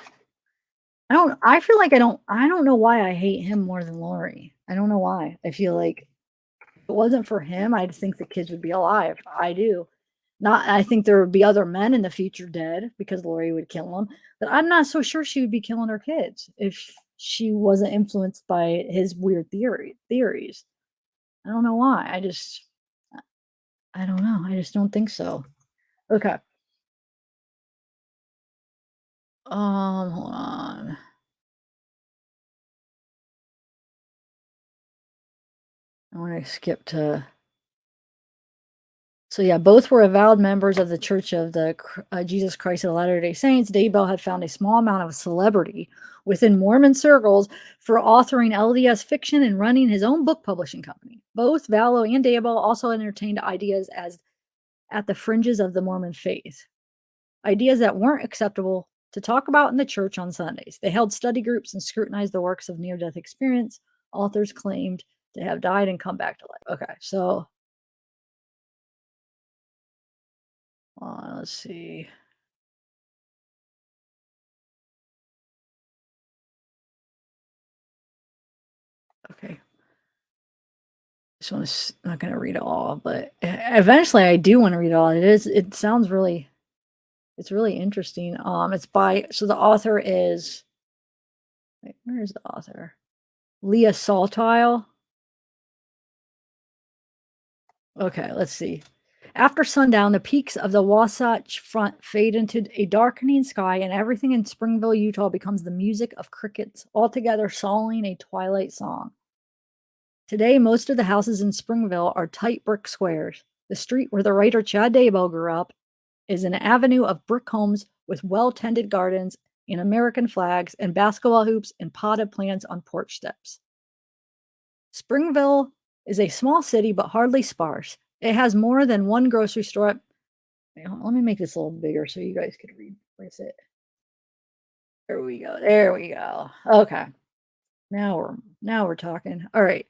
I feel like I don't know why I hate him more than Lori. I don't know why. I feel like if it wasn't for him, I'd think the kids would be alive. I do. Not I think there would be other men in the future dead because Lori would kill them, but I'm not so sure she would be killing her kids if she wasn't influenced by his weird theories. I don't know why. I don't know. I just don't think so. Okay. Hold on. I want to skip to. So yeah, both were avowed members of the Church of the Jesus Christ of Latter-day Saints. Daybell had found a small amount of celebrity within Mormon circles for authoring LDS fiction and running his own book publishing company. Both Vallow and Daybell also entertained ideas as at the fringes of the Mormon faith, ideas that weren't acceptable to talk about in the church on Sundays. They held study groups and scrutinized the works of near-death experience. Authors claimed to have died and come back to life. Okay, so let's see. Okay. Just want to, not going to read it all, but eventually I do want to read it all. It sounds really, it's really interesting. It's by, so the author is, wait, where is the author? Leah Saltile. Okay, let's see. After sundown, the peaks of the Wasatch Front fade into a darkening sky, and everything in Springville, Utah becomes the music of crickets, altogether sawing a twilight song. Today, most of the houses in Springville are tight brick squares. The street where the writer Chad Daybell grew up is an avenue of brick homes with well-tended gardens and American flags and basketball hoops and potted plants on porch steps. Springville is a small city, but hardly sparse. It has more than one grocery store. Let me make this a little bigger so you guys can read. Where's it? There we go. There we go. Okay. Now we're talking. All right.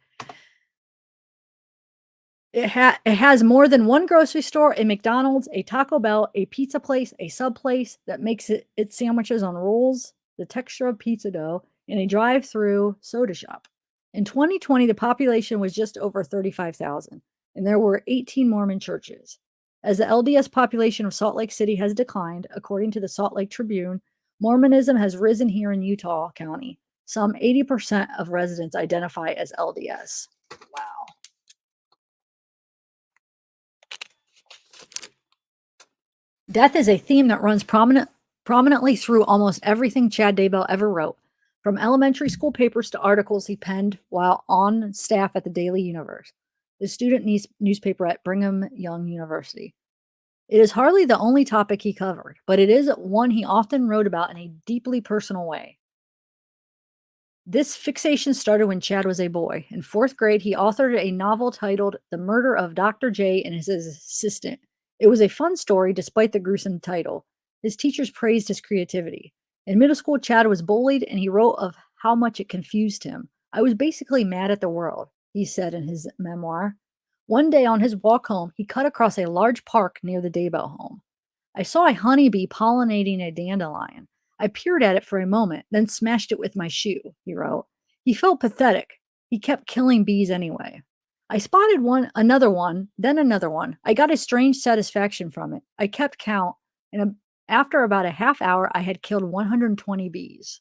It has more than one grocery store, a McDonald's, a Taco Bell, a pizza place, a sub place that makes its sandwiches on rolls, the texture of pizza dough, and a drive-through soda shop. In 2020, the population was just over 35,000, and there were 18 Mormon churches. As the LDS population of Salt Lake City has declined, according to the Salt Lake Tribune, Mormonism has risen here in Utah County. Some 80% of residents identify as LDS. Wow. Death is a theme that runs prominently through almost everything Chad Daybell ever wrote, from elementary school papers to articles he penned while on staff at the Daily Universe, the student newspaper at Brigham Young University. It is hardly the only topic he covered, but it is one he often wrote about in a deeply personal way. This fixation started when Chad was a boy. In 4th grade, he authored a novel titled The Murder of Dr. J and His Assistant. It was a fun story despite the gruesome title. His teachers praised his creativity. In middle school, Chad was bullied and he wrote of how much it confused him. I was basically mad at the world, he said in his memoir. One day on his walk home, he cut across a large park near the Daybell home. I saw a honeybee pollinating a dandelion. I peered at it for a moment, then smashed it with my shoe, he wrote. He felt pathetic. He kept killing bees anyway. I spotted another one, then another one. I got a strange satisfaction from it. I kept count, and after about a half hour, I had killed 120 bees.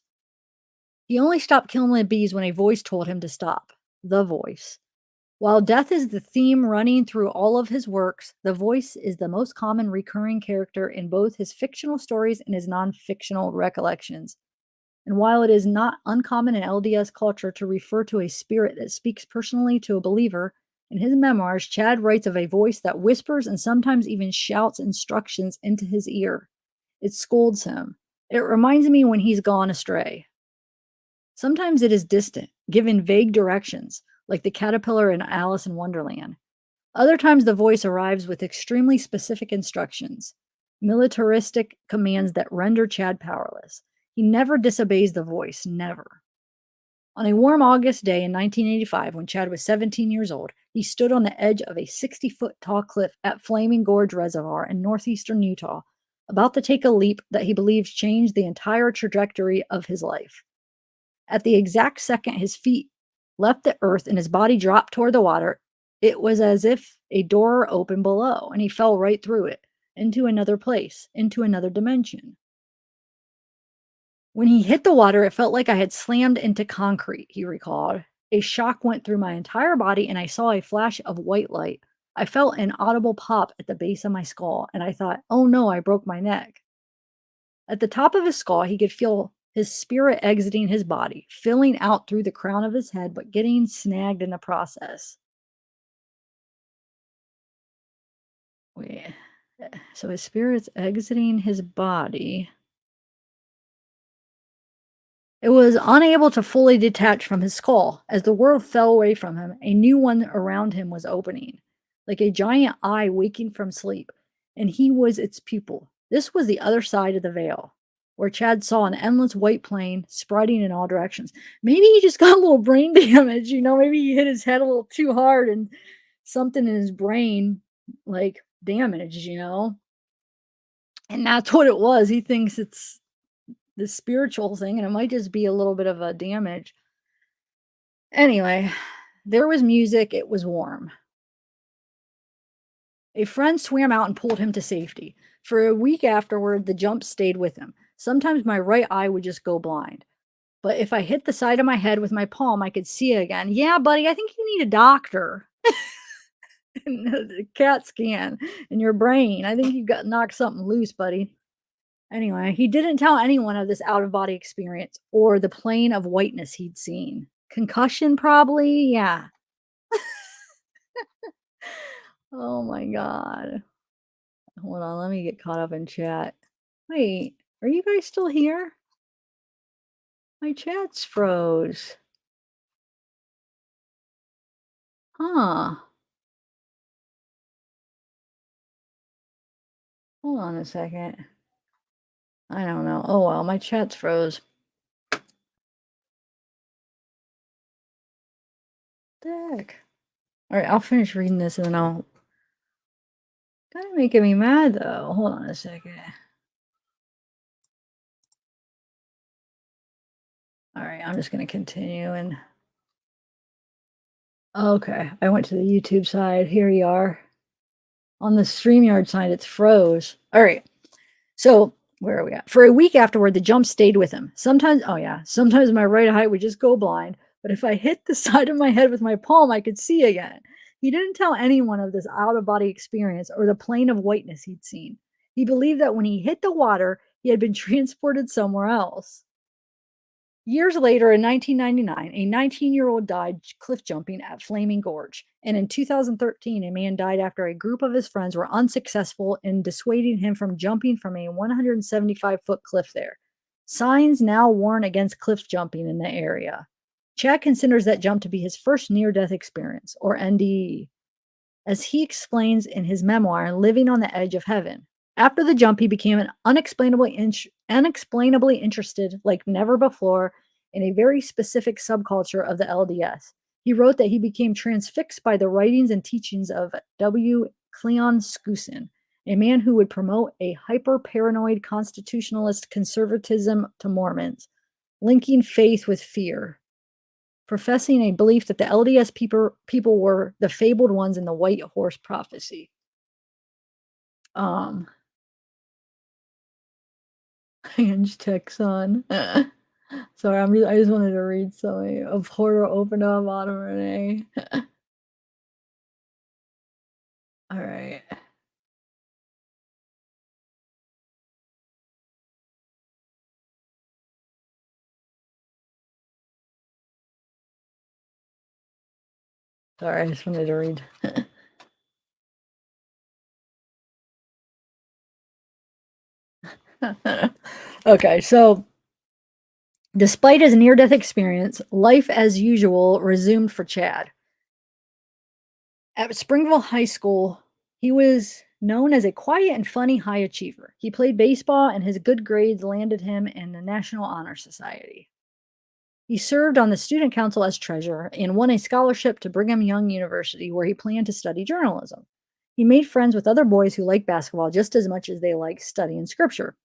He only stopped killing the bees when a voice told him to stop. The voice. While death is the theme running through all of his works, the voice is the most common recurring character in both his fictional stories and his non fictional recollections. And while it is not uncommon in LDS culture to refer to a spirit that speaks personally to a believer, in his memoirs, Chad writes of a voice that whispers and sometimes even shouts instructions into his ear. It scolds him. It reminds me when he's gone astray. Sometimes it is distant, giving vague directions, like the caterpillar in Alice in Wonderland. Other times the voice arrives with extremely specific instructions, militaristic commands that render Chad powerless. He never disobeys the voice, never. On a warm August day in 1985, when Chad was 17 years old, he stood on the edge of a 60-foot tall cliff at Flaming Gorge Reservoir in northeastern Utah, about to take a leap that he believes changed the entire trajectory of his life. At the exact second his feet left the earth and his body dropped toward the water, it was as if a door opened below, and he fell right through it, into another place, into another dimension. When he hit the water, it felt like I had slammed into concrete, he recalled. A shock went through my entire body, and I saw a flash of white light. I felt an audible pop at the base of my skull, and I thought, oh no, I broke my neck. At the top of his skull, he could feel his spirit exiting his body, filling out through the crown of his head, but getting snagged in the process. Wait, so his spirit's exiting his body. It was unable to fully detach from his skull. As the world fell away from him, a new one around him was opening, like a giant eye waking from sleep, and he was its pupil. This was the other side of the veil, where Chad saw an endless white plain spreading in all directions. Maybe he just got a little brain damage, maybe he hit his head a little too hard and something in his brain, like, damaged, And that's what it was. He thinks it's the spiritual thing, and it might just be a little bit of a damage. Anyway, there was music. It was warm. A friend swam out and pulled him to safety. For a week afterward, the jump stayed with him. Sometimes my right eye would just go blind. But if I hit the side of my head with my palm, I could see again. Yeah, buddy, I think you need a doctor. A CAT scan in your brain. I think you've got knocked something loose, buddy. Anyway, he didn't tell anyone of this out-of-body experience or the plane of whiteness he'd seen. Concussion, probably? Yeah. Oh my God. Hold on, let me get caught up in chat. Wait, are you guys still here? My chat's froze. Huh. Hold on a second. I don't know. Oh well, my chat's froze. The heck? All right, I'll finish reading this and then I'll. Kind of making me mad though. Hold on a second. All right, I'm just going to continue and. Okay, I went to the YouTube side. Here you are. On the StreamYard side, it's froze. All right. So where are we at? For a week afterward, the jump stayed with him. Sometimes my right eye would just go blind. But if I hit the side of my head with my palm, I could see again. He didn't tell anyone of this out-of-body experience or the plane of whiteness he'd seen. He believed that when he hit the water, he had been transported somewhere else. Years later, in 1999, a 19-year-old died cliff jumping at Flaming Gorge. And in 2013, a man died after a group of his friends were unsuccessful in dissuading him from jumping from a 175-foot cliff there. Signs now warn against cliff jumping in the area. Chad considers that jump to be his first near-death experience, or NDE, as he explains in his memoir, Living on the Edge of Heaven. After the jump, he became unexplainably interested, like never before, in a very specific subculture of the LDS. He wrote that he became transfixed by the writings and teachings of W. Cleon Skousen, a man who would promote a hyper-paranoid constitutionalist conservatism to Mormons, linking faith with fear, professing a belief that the LDS people were the fabled ones in the White Horse prophecy. Hashtag son. Sorry, I just wanted to read something. A portal opened up on Renee. All right. Sorry, I just wanted to read. Okay, so despite his near-death experience, life as usual resumed for Chad. At Springville High School, he was known as a quiet and funny high achiever. He played baseball, and his good grades landed him in the National Honor Society. He served on the student council as treasurer and won a scholarship to Brigham Young University, where he planned to study journalism. He made friends with other boys who liked basketball just as much as they liked studying scripture.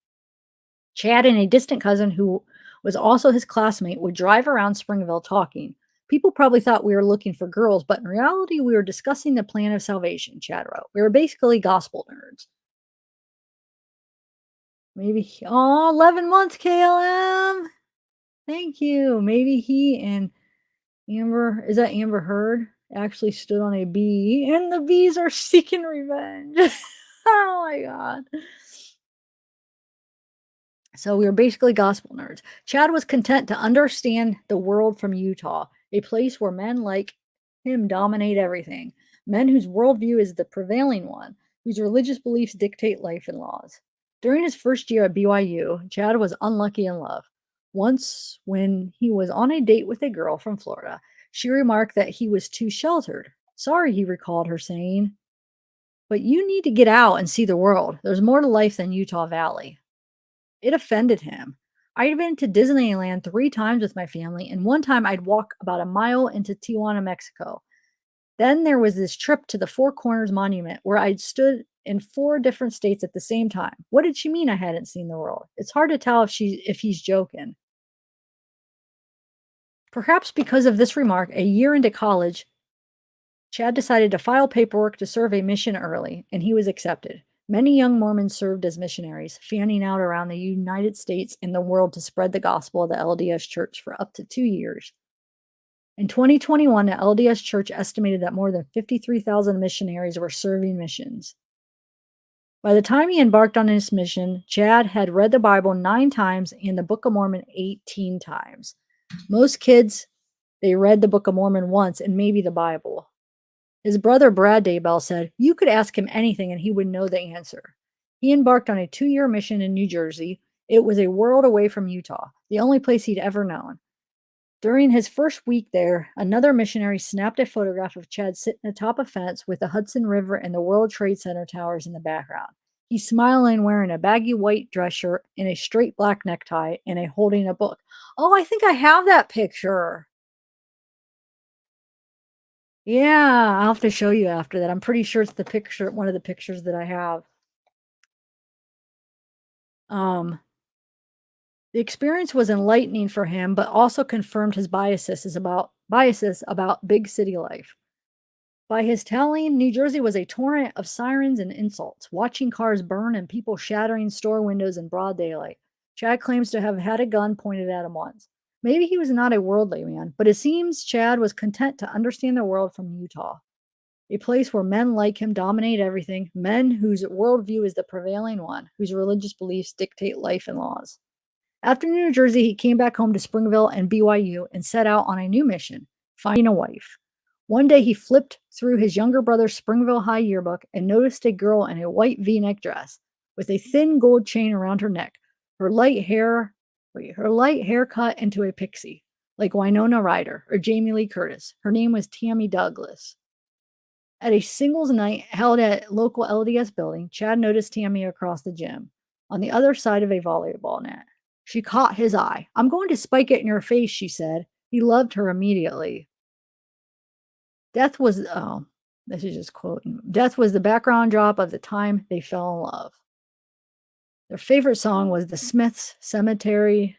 Chad and a distant cousin who was also his classmate would drive around Springville talking. People probably thought we were looking for girls, but in reality, we were discussing the plan of salvation, Chad wrote. We were basically gospel nerds. Maybe, 11 months, KLM. Thank you. Maybe he and Amber, is that Amber Heard, actually stood on a bee, and the bees are seeking revenge. Oh my God. So we were basically gospel nerds. Chad was content to understand the world from Utah, a place where men like him dominate everything. Men whose worldview is the prevailing one, whose religious beliefs dictate life and laws. During his first year at BYU, Chad was unlucky in love. Once, when he was on a date with a girl from Florida, she remarked that he was too sheltered. Sorry, he recalled her saying, but you need to get out and see the world. There's more to life than Utah Valley. It offended him. I'd been to Disneyland 3 times with my family, and one time I'd walk about a mile into Tijuana, Mexico. Then there was this trip to the Four Corners Monument where I'd stood in 4 different states at the same time. What did she mean I hadn't seen the world? It's hard to tell if he's joking. Perhaps because of this remark, a year into college, Chad decided to file paperwork to serve a mission early, and he was accepted. Many young Mormons served as missionaries, fanning out around the United States and the world to spread the gospel of the LDS Church for up to 2 years. In 2021, the LDS Church estimated that more than 53,000 missionaries were serving missions. By the time he embarked on his mission, Chad had read the Bible 9 times and the Book of Mormon 18 times. Most kids, they read the Book of Mormon once and maybe the Bible. His brother Brad Daybell said, you could ask him anything and he would know the answer. He embarked on a 2-year mission in New Jersey. It was a world away from Utah, the only place he'd ever known. During his first week there, another missionary snapped a photograph of Chad sitting atop a fence with the Hudson River and the World Trade Center towers in the background. He's smiling, wearing a baggy white dress shirt and a straight black necktie, and holding a book. Oh, I think I have that picture. Yeah, I'll have to show you after that. I'm pretty sure it's the picture, one of the pictures that I have. The experience was enlightening for him, but also confirmed his biases about big city life. By his telling, New Jersey was a torrent of sirens and insults, watching cars burn and people shattering store windows in broad daylight. Chad claims to have had a gun pointed at him once. Maybe he was not a worldly man, but it seems Chad was content to understand the world from Utah, a place where men like him dominate everything, men whose worldview is the prevailing one, whose religious beliefs dictate life and laws. After New Jersey, he came back home to Springville and BYU and set out on a new mission, finding a wife. One day he flipped through his younger brother's Springville High yearbook and noticed a girl in a white V-neck dress with a thin gold chain around her neck, her light hair cut into a pixie, like Winona Ryder or Jamie Lee Curtis. Her name was Tammy Douglas. At a singles night held at local LDS building, Chad noticed Tammy across the gym, on the other side of a volleyball net. She caught his eye. I'm going to spike it in your face, she said. He loved her immediately. Death was This is just quoting. Death was the background drop of the time they fell in love. Their favorite song was the Smiths' Cemetery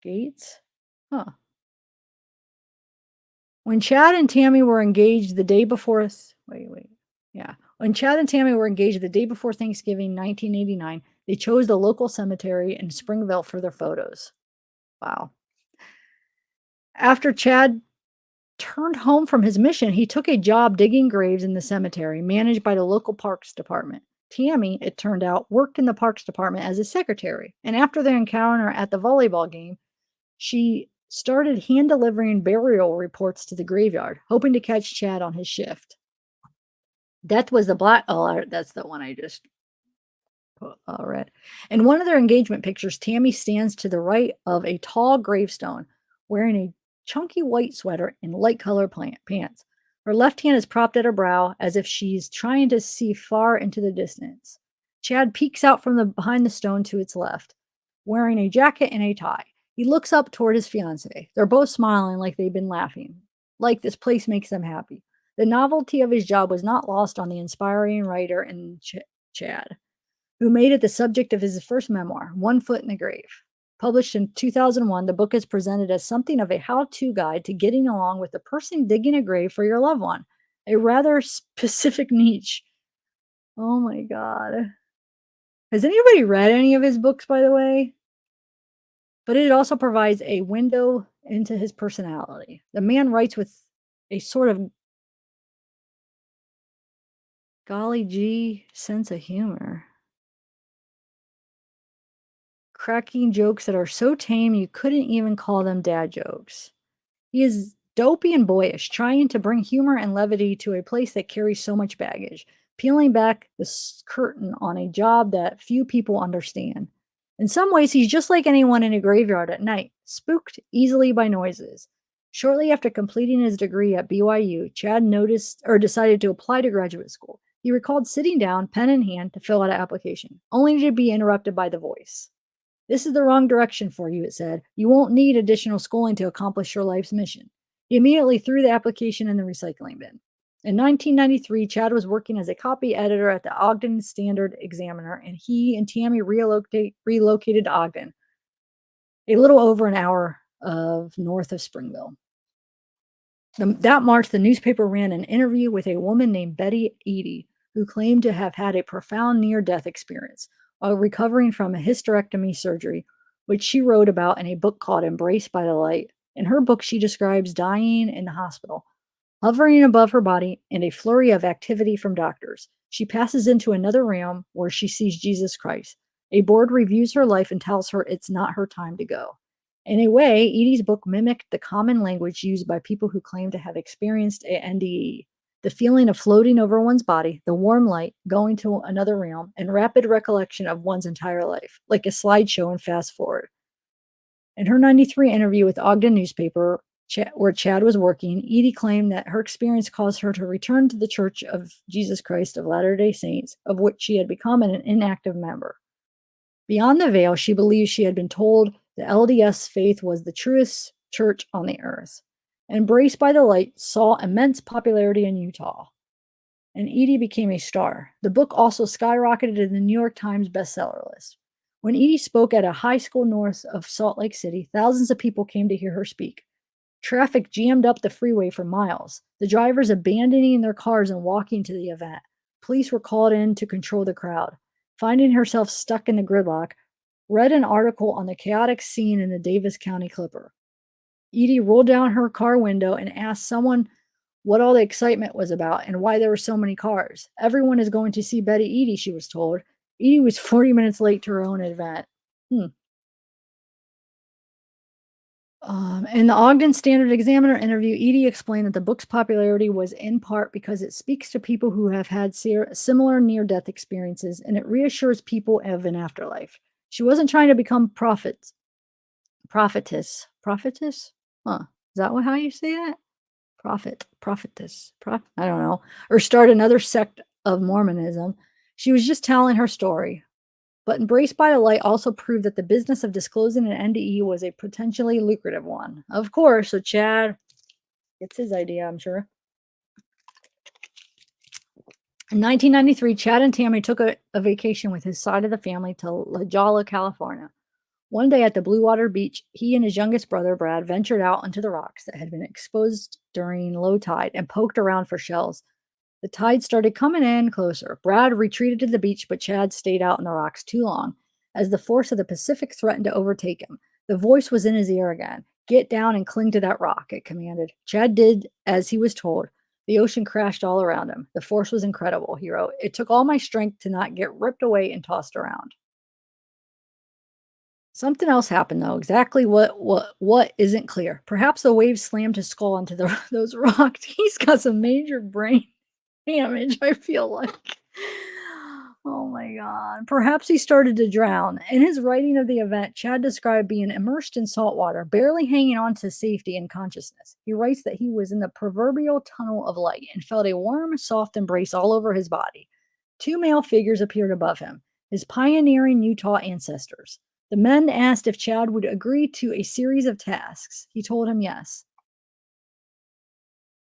Gates. Huh. When Chad and Tammy were engaged the day before, yeah. When Chad and Tammy were engaged the day before Thanksgiving, 1989, they chose the local cemetery in Springville for their photos. Wow. After Chad turned home from his mission, he took a job digging graves in the cemetery managed by the local parks department. Tammy, it turned out, worked in the parks department as a secretary, and after their encounter at the volleyball game, she started hand delivering burial reports to the graveyard, hoping to catch Chad on his shift. Death was the black. Oh, that's the one I just read. In one of their engagement pictures, Tammy stands to the right of a tall gravestone, wearing a chunky white sweater and light colored pants. Her left hand is propped at her brow as if she's trying to see far into the distance. Chad peeks out from behind the stone to its left, wearing a jacket and a tie. He looks up toward his fiancée. They're both smiling like they've been laughing, like this place makes them happy. The novelty of his job was not lost on the inspiring writer in Chad, who made it the subject of his first memoir, One Foot in the Grave. Published in 2001, the book is presented as something of a how-to guide to getting along with the person digging a grave for your loved one, a rather specific niche. Oh my God. Has anybody read any of his books, by the way? But it also provides a window into his personality. The man writes with a sort of golly gee sense of humor, cracking jokes that are so tame you couldn't even call them dad jokes. He is dopey and boyish, trying to bring humor and levity to a place that carries so much baggage, peeling back the curtain on a job that few people understand. In some ways, he's just like anyone in a graveyard at night, spooked easily by noises. Shortly after completing his degree at BYU, Chad decided to apply to graduate school. He recalled sitting down, pen in hand, to fill out an application, only to be interrupted by the voice. This is the wrong direction for you, it said. You won't need additional schooling to accomplish your life's mission. He immediately threw the application in the recycling bin. In 1993, Chad was working as a copy editor at the Ogden Standard Examiner, and he and Tammy relocated to Ogden, a little over an hour north of Springville. That March, the newspaper ran an interview with a woman named Betty Eady, who claimed to have had a profound near-death experience while recovering from a hysterectomy surgery, which she wrote about in a book called Embraced by the Light. In her book, she describes dying in the hospital, hovering above her body, and a flurry of activity from doctors. She passes into another realm where she sees Jesus Christ. A board reviews her life and tells her it's not her time to go. In a way, Edie's book mimicked the common language used by people who claim to have experienced an NDE. The feeling of floating over one's body, the warm light, going to another realm, and rapid recollection of one's entire life, like a slideshow and fast forward. In her 93 interview with Ogden newspaper, where Chad was working, Edie claimed that her experience caused her to return to the Church of Jesus Christ of Latter-day Saints, of which she had become an inactive member. Beyond the veil, she believed she had been told the LDS faith was the truest church on the earth. Embraced by the Light saw immense popularity in Utah, and Edie became a star. The book also skyrocketed in the New York Times bestseller list. When Edie spoke at a high school north of Salt Lake City, thousands of people came to hear her speak. Traffic jammed up the freeway for miles, the drivers abandoning their cars and walking to the event. Police were called in to control the crowd. Finding herself stuck in the gridlock, read an article on the chaotic scene in the Davis County Clipper. Edie rolled down her car window and asked someone what all the excitement was about and why there were so many cars. Everyone is going to see Betty Edie, she was told. Edie was 40 minutes late to her own event. In the Ogden Standard Examiner interview, Edie explained that the book's popularity was in part because it speaks to people who have had similar near-death experiences, and it reassures people of an afterlife. She wasn't trying to become prophetess? Huh? Is that how you say that? Prophetess. I don't know. Or start another sect of Mormonism. She was just telling her story. But Embraced by the Light also proved that the business of disclosing an NDE was a potentially lucrative one. Of course, so Chad gets his idea, I'm sure. In 1993, Chad and Tammy took a vacation with his side of the family to La Jolla, California. One day at the Blue Water Beach, he and his youngest brother, Brad, ventured out onto the rocks that had been exposed during low tide and poked around for shells. The tide started coming in closer. Brad retreated to the beach, but Chad stayed out in the rocks too long. As the force of the Pacific threatened to overtake him, the voice was in his ear again. Get down and cling to that rock, it commanded. Chad did as he was told. The ocean crashed all around him. The force was incredible, he wrote. It took all my strength to not get ripped away and tossed around. Something else happened though. Exactly what isn't clear. Perhaps the waves slammed his skull into those rocks. He's got some major brain damage, I feel like. Oh my God. Perhaps he started to drown. In his writing of the event, Chad described being immersed in salt water, barely hanging on to safety and consciousness. He writes that he was in the proverbial tunnel of light and felt a warm, soft embrace all over his body. Two male figures appeared above him, his pioneering Utah ancestors. The men asked if Chad would agree to a series of tasks. He told him yes.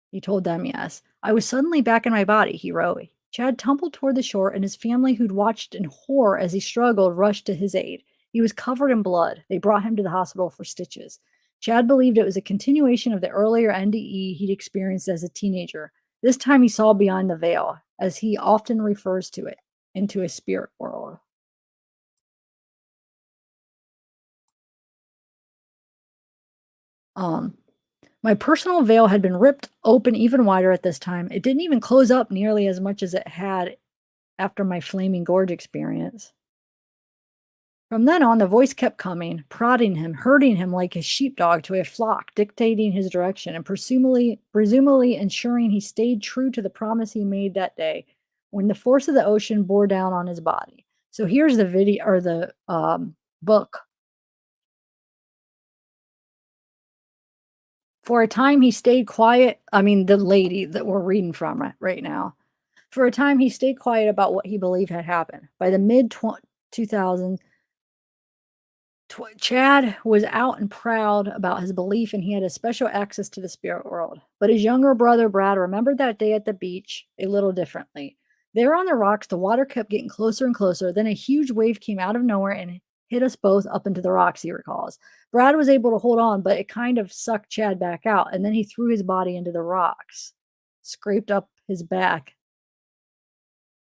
He told them yes. I was suddenly back in my body, he wrote. Chad tumbled toward the shore, and his family, who'd watched in horror as he struggled, rushed to his aid. He was covered in blood. They brought him to the hospital for stitches. Chad believed it was a continuation of the earlier NDE he'd experienced as a teenager. This time he saw beyond the veil, as he often refers to it, into a spirit world. My personal veil had been ripped open even wider at this time. It didn't even close up nearly as much as it had after my Flaming Gorge experience. From then on, the voice kept coming, prodding him, herding him like a sheepdog to a flock, dictating his direction, and presumably ensuring he stayed true to the promise he made that day when the force of the ocean bore down on his body. So here's the video or the book. For a time, he stayed quiet. I mean, the lady that we're reading from right now. For a time, he stayed quiet about what he believed had happened. By the mid 2000s, Chad was out and proud about his belief, and he had a special access to the spirit world. But his younger brother, Brad, remembered that day at the beach a little differently. There on the rocks, the water kept getting closer and closer. Then a huge wave came out of nowhere and hit us both up into the rocks, he recalls. Brad was able to hold on, but it kind of sucked Chad back out, and then he threw his body into the rocks, scraped up his back.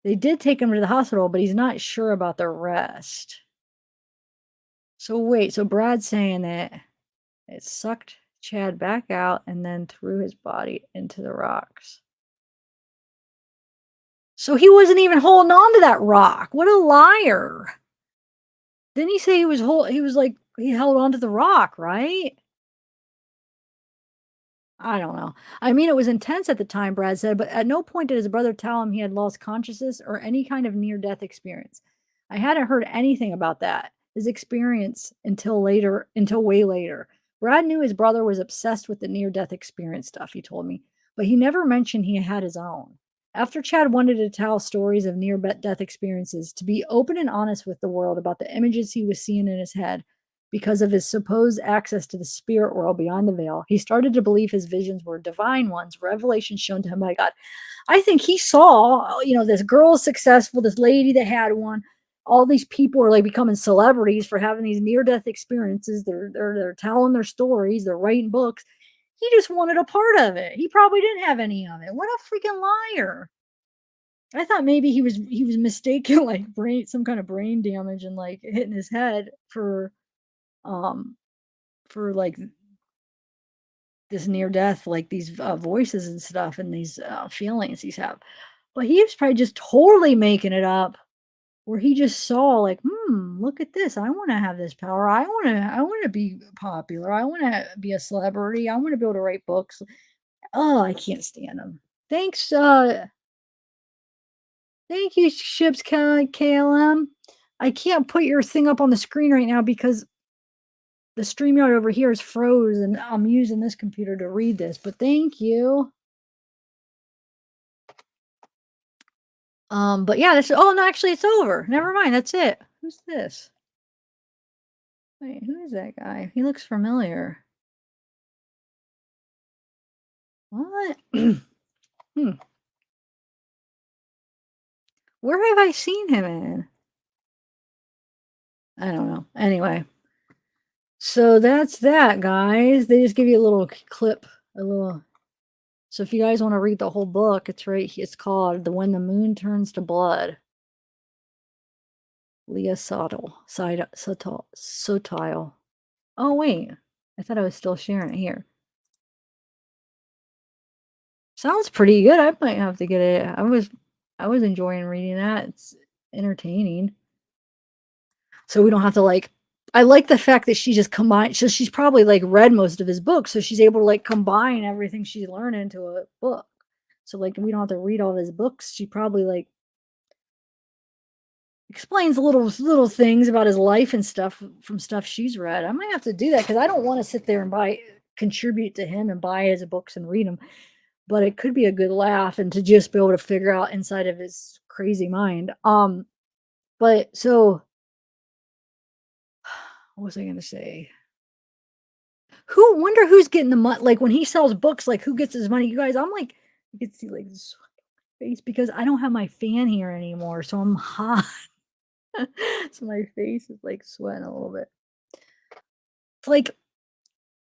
They did take him to the hospital, but he's not sure about the rest. So wait, so Brad's saying that it sucked Chad back out and then threw his body into the rocks. So he wasn't even holding on to that rock. What a liar. Didn't he say he was he held on to the rock, right? I don't know. I mean, it was intense at the time, Brad said, but at no point did his brother tell him he had lost consciousness or any kind of near-death experience. I hadn't heard anything about that, his experience, until way later. Brad knew his brother was obsessed with the near-death experience stuff, he told me, but he never mentioned he had his own. After Chad wanted to tell stories of near-death experiences, to be open and honest with the world about the images he was seeing in his head, because of his supposed access to the spirit world beyond the veil, he started to believe his visions were divine ones, revelations shown to him by God. I think he saw, this girl successful, this lady that had one. All these people are like becoming celebrities for having these near-death experiences. They're telling their stories. They're writing books. He just wanted a part of it. He probably didn't have any of it. What a freaking liar! I thought maybe he was mistaken, like some kind of brain damage and like hitting his head for like this near death, like these voices and stuff and these feelings he's have. But he was probably just totally making it up, where he just saw like, look at this. I want to have this power. I want to be popular. I want to be a celebrity. I want to be able to write books. Oh, I can't stand him. Thanks. Thank you, Ships KLM. I can't put your thing up on the screen right now because the StreamYard over here is froze and I'm using this computer to read this, but thank you. But yeah, no, actually it's over. Never mind, that's it. Who's this? Wait, who is that guy? He looks familiar. What? Where have I seen him in? I don't know. Anyway. So that's that, guys. They just give you a little clip, a little. So if you guys want to read the whole book, it's right here. It's called "The When the Moon Turns to Blood." Leah Sotile. Oh wait, I thought I was still sharing it here. Sounds pretty good. I might have to get it. I was enjoying reading that. It's entertaining. So we don't have to like I like the fact that she just combined so she's probably like read most of his books, so she's able to like combine everything she's learned into a book. So like we don't have to read all his books. She probably like explains little things about his life and stuff from stuff she's read. I might have to do that because I don't want to sit there and contribute to him and buy his books and read them. But it could be a good laugh and to just be able to figure out inside of his crazy mind. But so what was I gonna say? Who wonder who's getting the money? Like when he sells books, like who gets his money? You guys, I'm like, you can see like this face because I don't have my fan here anymore, so I'm hot. So my face is like sweating a little bit. It's like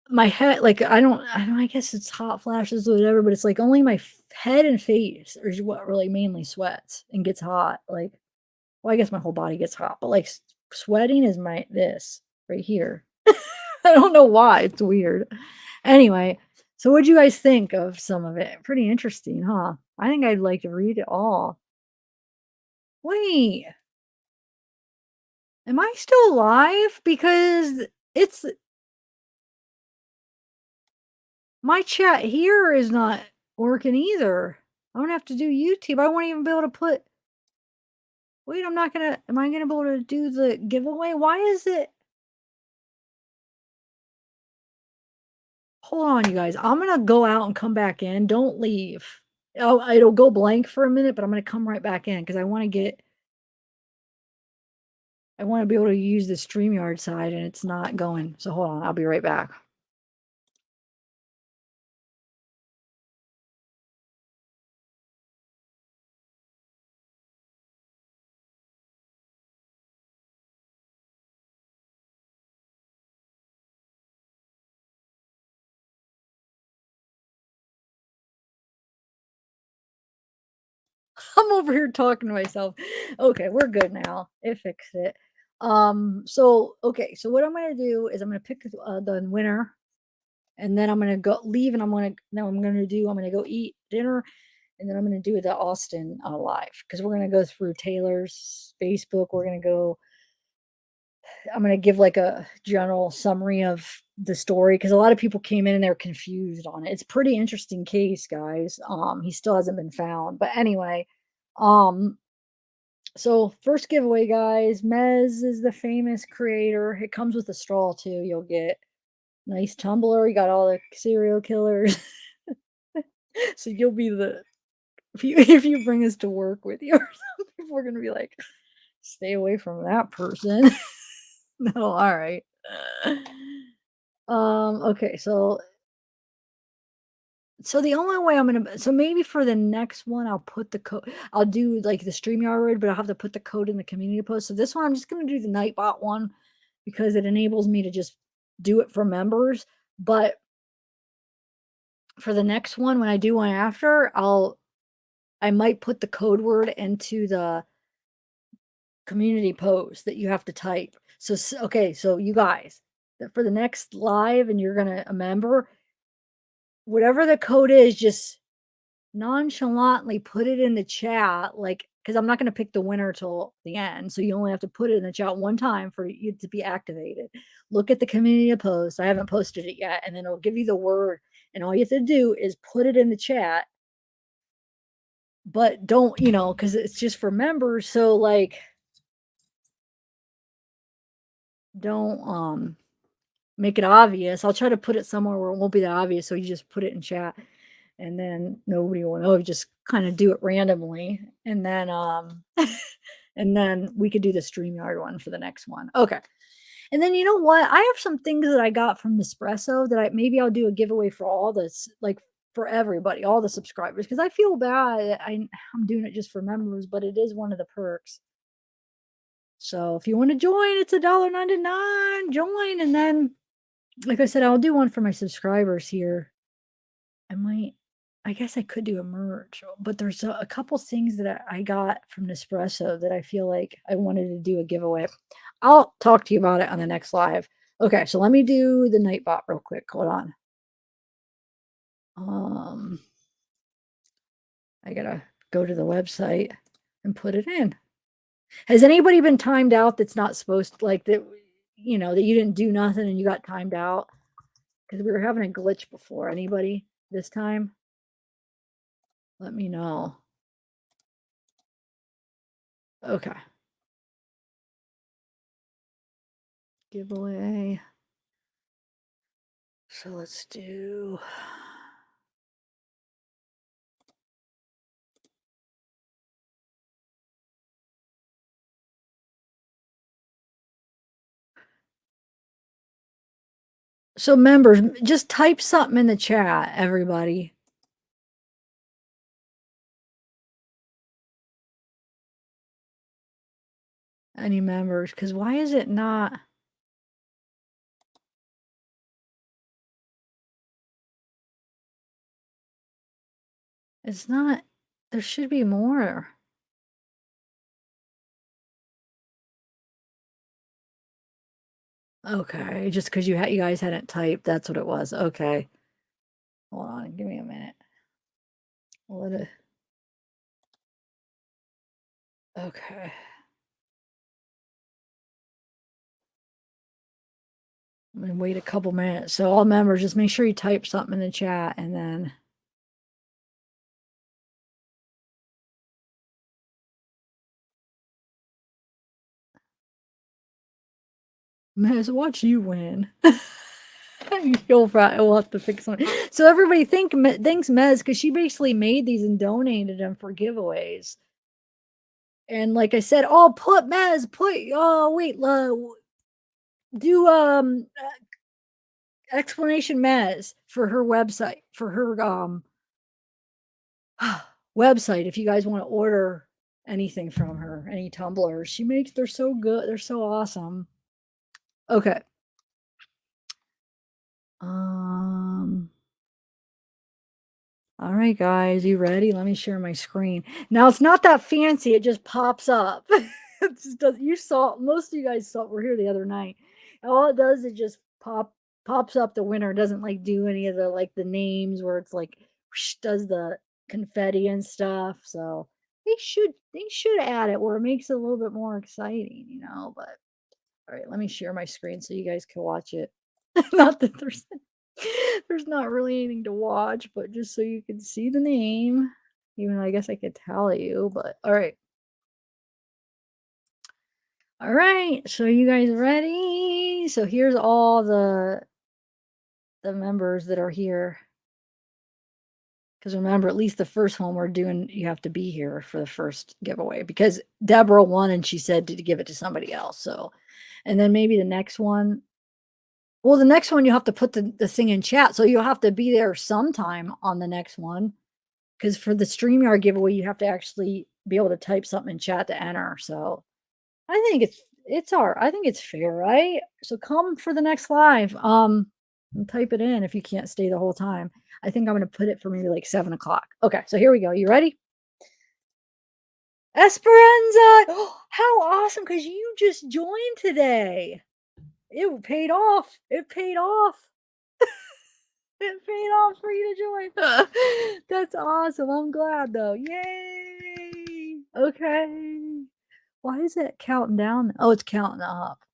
my head, like I don't. I guess it's hot flashes or whatever, but it's like only my head and face is what really mainly sweats and gets hot. Like, well, I guess my whole body gets hot, but like sweating is my this right here. I don't know why. It's weird. Anyway, so what'd you guys think of some of it? Pretty interesting, huh? I think I'd like to read it all. Wait, am I still alive? Because it's my chat here is not working either. I'm gonna have to do YouTube. I won't even be able to put. Wait, I'm not gonna. Am I gonna be able to do the giveaway? Why is it? Hold on, you guys. I'm gonna go out and come back in. Don't leave. Oh, it'll go blank for a minute, but I'm gonna come right back in because I want to get. I want to be able to use the StreamYard side and it's not going. So hold on, I'll be right back. I'm over here talking to myself. Okay, we're good now. It fixed it. So okay, so what I'm gonna do is I'm gonna pick the winner, and then I'm gonna go leave, and I'm gonna go eat dinner, and then I'm gonna do the Austin live because we're gonna go through Taylor's Facebook. We're gonna go. I'm gonna give like a general summary of the story because a lot of people came in and they're confused on it. It's a pretty interesting case, guys. He still hasn't been found, but anyway, um, so first giveaway, guys. Mez is the famous creator. It comes with a straw too. You'll get nice tumbler. You got all the serial killers. So you'll be the if you bring us to work with you, or some people are gonna be like, stay away from that person. No, all right. Okay, so the only way I'm gonna so maybe for the next one I'll put the code I'll do like the StreamYard, but I'll have to put the code in the community post. So this one I'm just gonna do the Nightbot one because it enables me to just do it for members. But for the next one, when I do one after, I might put the code word into the community post that you have to type. So okay, so you guys, for the next live and you're gonna a member, whatever the code is, just nonchalantly put it in the chat, like because I'm not gonna pick the winner till the end. So you only have to put it in the chat one time for you to be activated. Look at the community post. I haven't posted it yet, and then it'll give you the word, and all you have to do is put it in the chat. But don't, because it's just for members. So like don't make it obvious. I'll try to put it somewhere where it won't be that obvious. So you just put it in chat and then nobody will know. You just kind of do it randomly. And then and then we could do the StreamYard one for the next one. Okay. And then you know what? I have some things that I got from Nespresso that maybe I'll do a giveaway for all this, like for everybody, all the subscribers, because I feel bad that I'm doing it just for members, but it is one of the perks. So if you want to join, it's $1.99. Join, and then, like I said, I'll do one for my subscribers here. I guess I could do a merch, but there's a couple things that I got from Nespresso that I feel like I wanted to do a giveaway. I'll talk to you about it on the next live. Okay, so let me do the Nightbot real quick. Hold on. I gotta go to the website and put it in. Has anybody been timed out that's not supposed to, like, that, that you didn't do nothing and you got timed out? Because we were having a glitch before. Anybody this time? Let me know. Okay. Giveaway. So let's do. So members, just type something in the chat, everybody. Any members, because why is it not? It's not, there should be more. Okay, just because you guys hadn't typed, that's what it was. Okay. Hold on, give me a minute. Okay. I'm gonna wait a couple minutes. So all members, just make sure you type something in the chat, and then Mez, watch you win. You'll we'll have to fix one. So everybody thanks Mez, because she basically made these and donated them for giveaways. And like I said, put Mez, do explanation Mez for her website, website, if you guys want to order anything from her, any tumblers she makes. They're so good, they're so awesome. Okay. All right, guys, you ready? Let me share my screen. Now it's not that fancy, it just pops up. It just does. Most of you guys were here the other night. And all it does is just pops up the winner. It doesn't like do any of the names where it's like whoosh, does the confetti and stuff. So they should add it where it makes it a little bit more exciting, but all right, let me share my screen so you guys can watch it. Not that there's not really anything to watch, but just so you can see the name. Even though I guess I could tell you, but all right. All right, so you guys ready? So here's all the members that are here. Because remember, at least the first one we're doing, you have to be here for the first giveaway, because Deborah won and she said to give it to somebody else. So, and then maybe the next one. Well, the next one, you have to put the thing in chat. So you'll have to be there sometime on the next one. Because for the StreamYard giveaway, you have to actually be able to type something in chat to enter. So I think I think it's fair, right? So come for the next live. And type it in if you can't stay the whole time. I think I'm gonna put it for maybe like 7 o'clock. Okay, so here we go. You ready? Esperanza! Oh, how awesome, because you just joined today. It paid off. It paid off. It paid off for you to join. That's awesome. I'm glad though. Yay! Okay. Why is it counting down? Oh, it's counting up.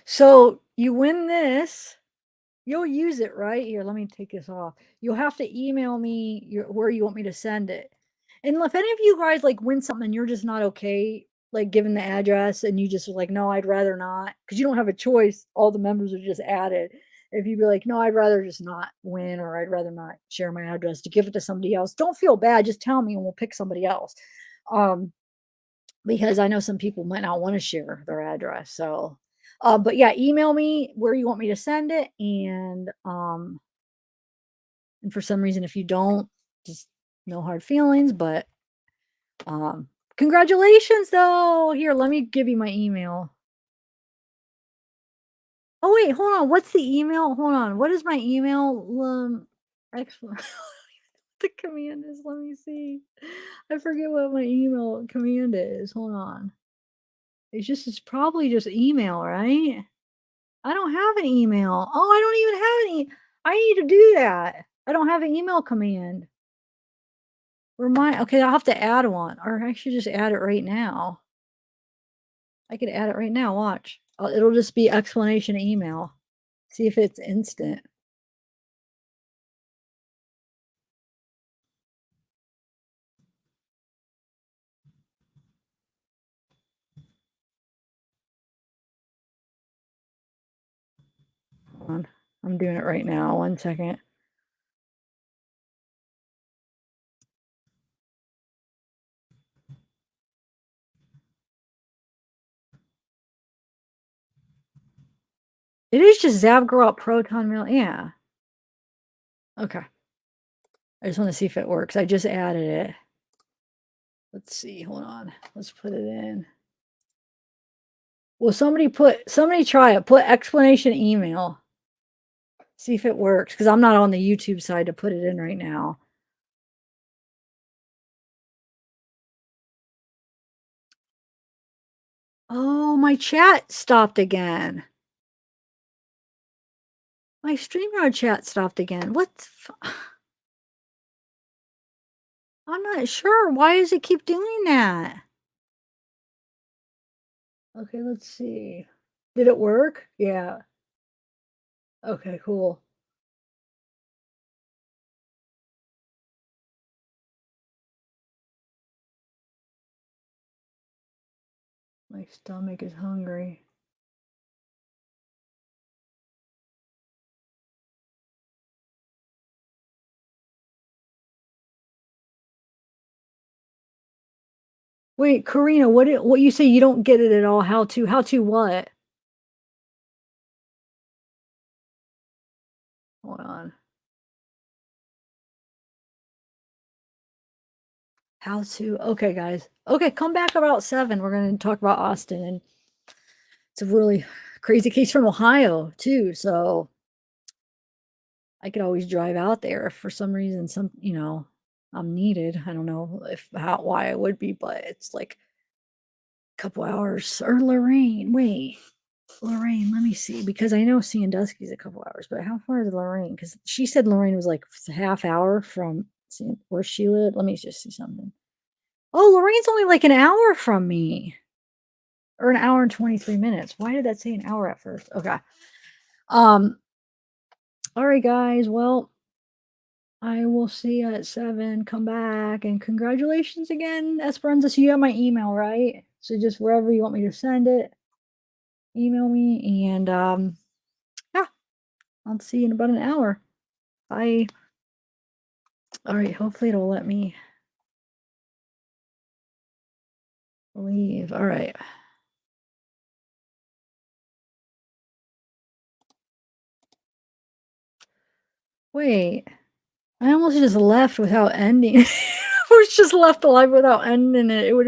So you win this. You'll use it, right? Here, let me take this off. You'll have to email me where you want me to send it. And if any of you guys win something and you're just not okay, giving the address, and you just are like, no, I'd rather not, because you don't have a choice. All the members are just added. If you'd be like, no, I'd rather just not win, or I'd rather not share my address to give it to somebody else, don't feel bad. Just tell me and we'll pick somebody else. Because I know some people might not want to share their address. So, But yeah, email me where you want me to send it, and for some reason, if you don't, just no hard feelings, but, congratulations though! Here, let me give you my email. Oh, wait, hold on, what's the email? Hold on, what is my email? The command is, let me see. I forget what my email command is, hold on. It's probably just email, right? I don't have an email. Oh, I don't even have any. I need to do that. I don't have an email command. Okay, I'll have to add one, or I should just add it right now. I could add it right now, watch. It'll just be explanation email. See if it's instant. Hold on. I'm doing it right now. 1 second. It is just zavgirl proton mail. Yeah. Okay. I just want to see if it works. I just added it. Let's see. Hold on. Let's put it in. Well, somebody try it. Put explanation email. See if it works, because I'm not on the YouTube side to put it in right now. Oh, my chat stopped again. My StreamYard chat stopped again. I'm not sure. Why does it keep doing that? Okay, let's see. Did it work? Yeah. Okay, cool. My stomach is hungry. Wait, Karina, what you say you don't get it at all? How to what? Hold on. How to, okay, guys. Okay, come back about 7. We're going to talk about Austin, and it's a really crazy case from Ohio too. So I could always drive out there if for some reason I'm needed. I don't know why I would be, but it's like a couple hours. Or Lorraine, wait. Lorraine, let me see, because I know Sandusky's a couple hours, but how far is Lorraine? Because she said Lorraine was like a half hour from where she lived. Let me just see something. Oh, Lorraine's only like an hour from me. Or an hour and 23 minutes. Why did that say an hour at first? Okay. All right, guys. Well, I will see you at 7. Come back, and congratulations again, Esperanza. So you have my email, right? So just wherever you want me to send it, email me, and yeah, I'll see you in about an hour. Bye. All right, hopefully it'll let me leave. All right. Wait, I almost just left without ending. I was just left alive without ending it. It would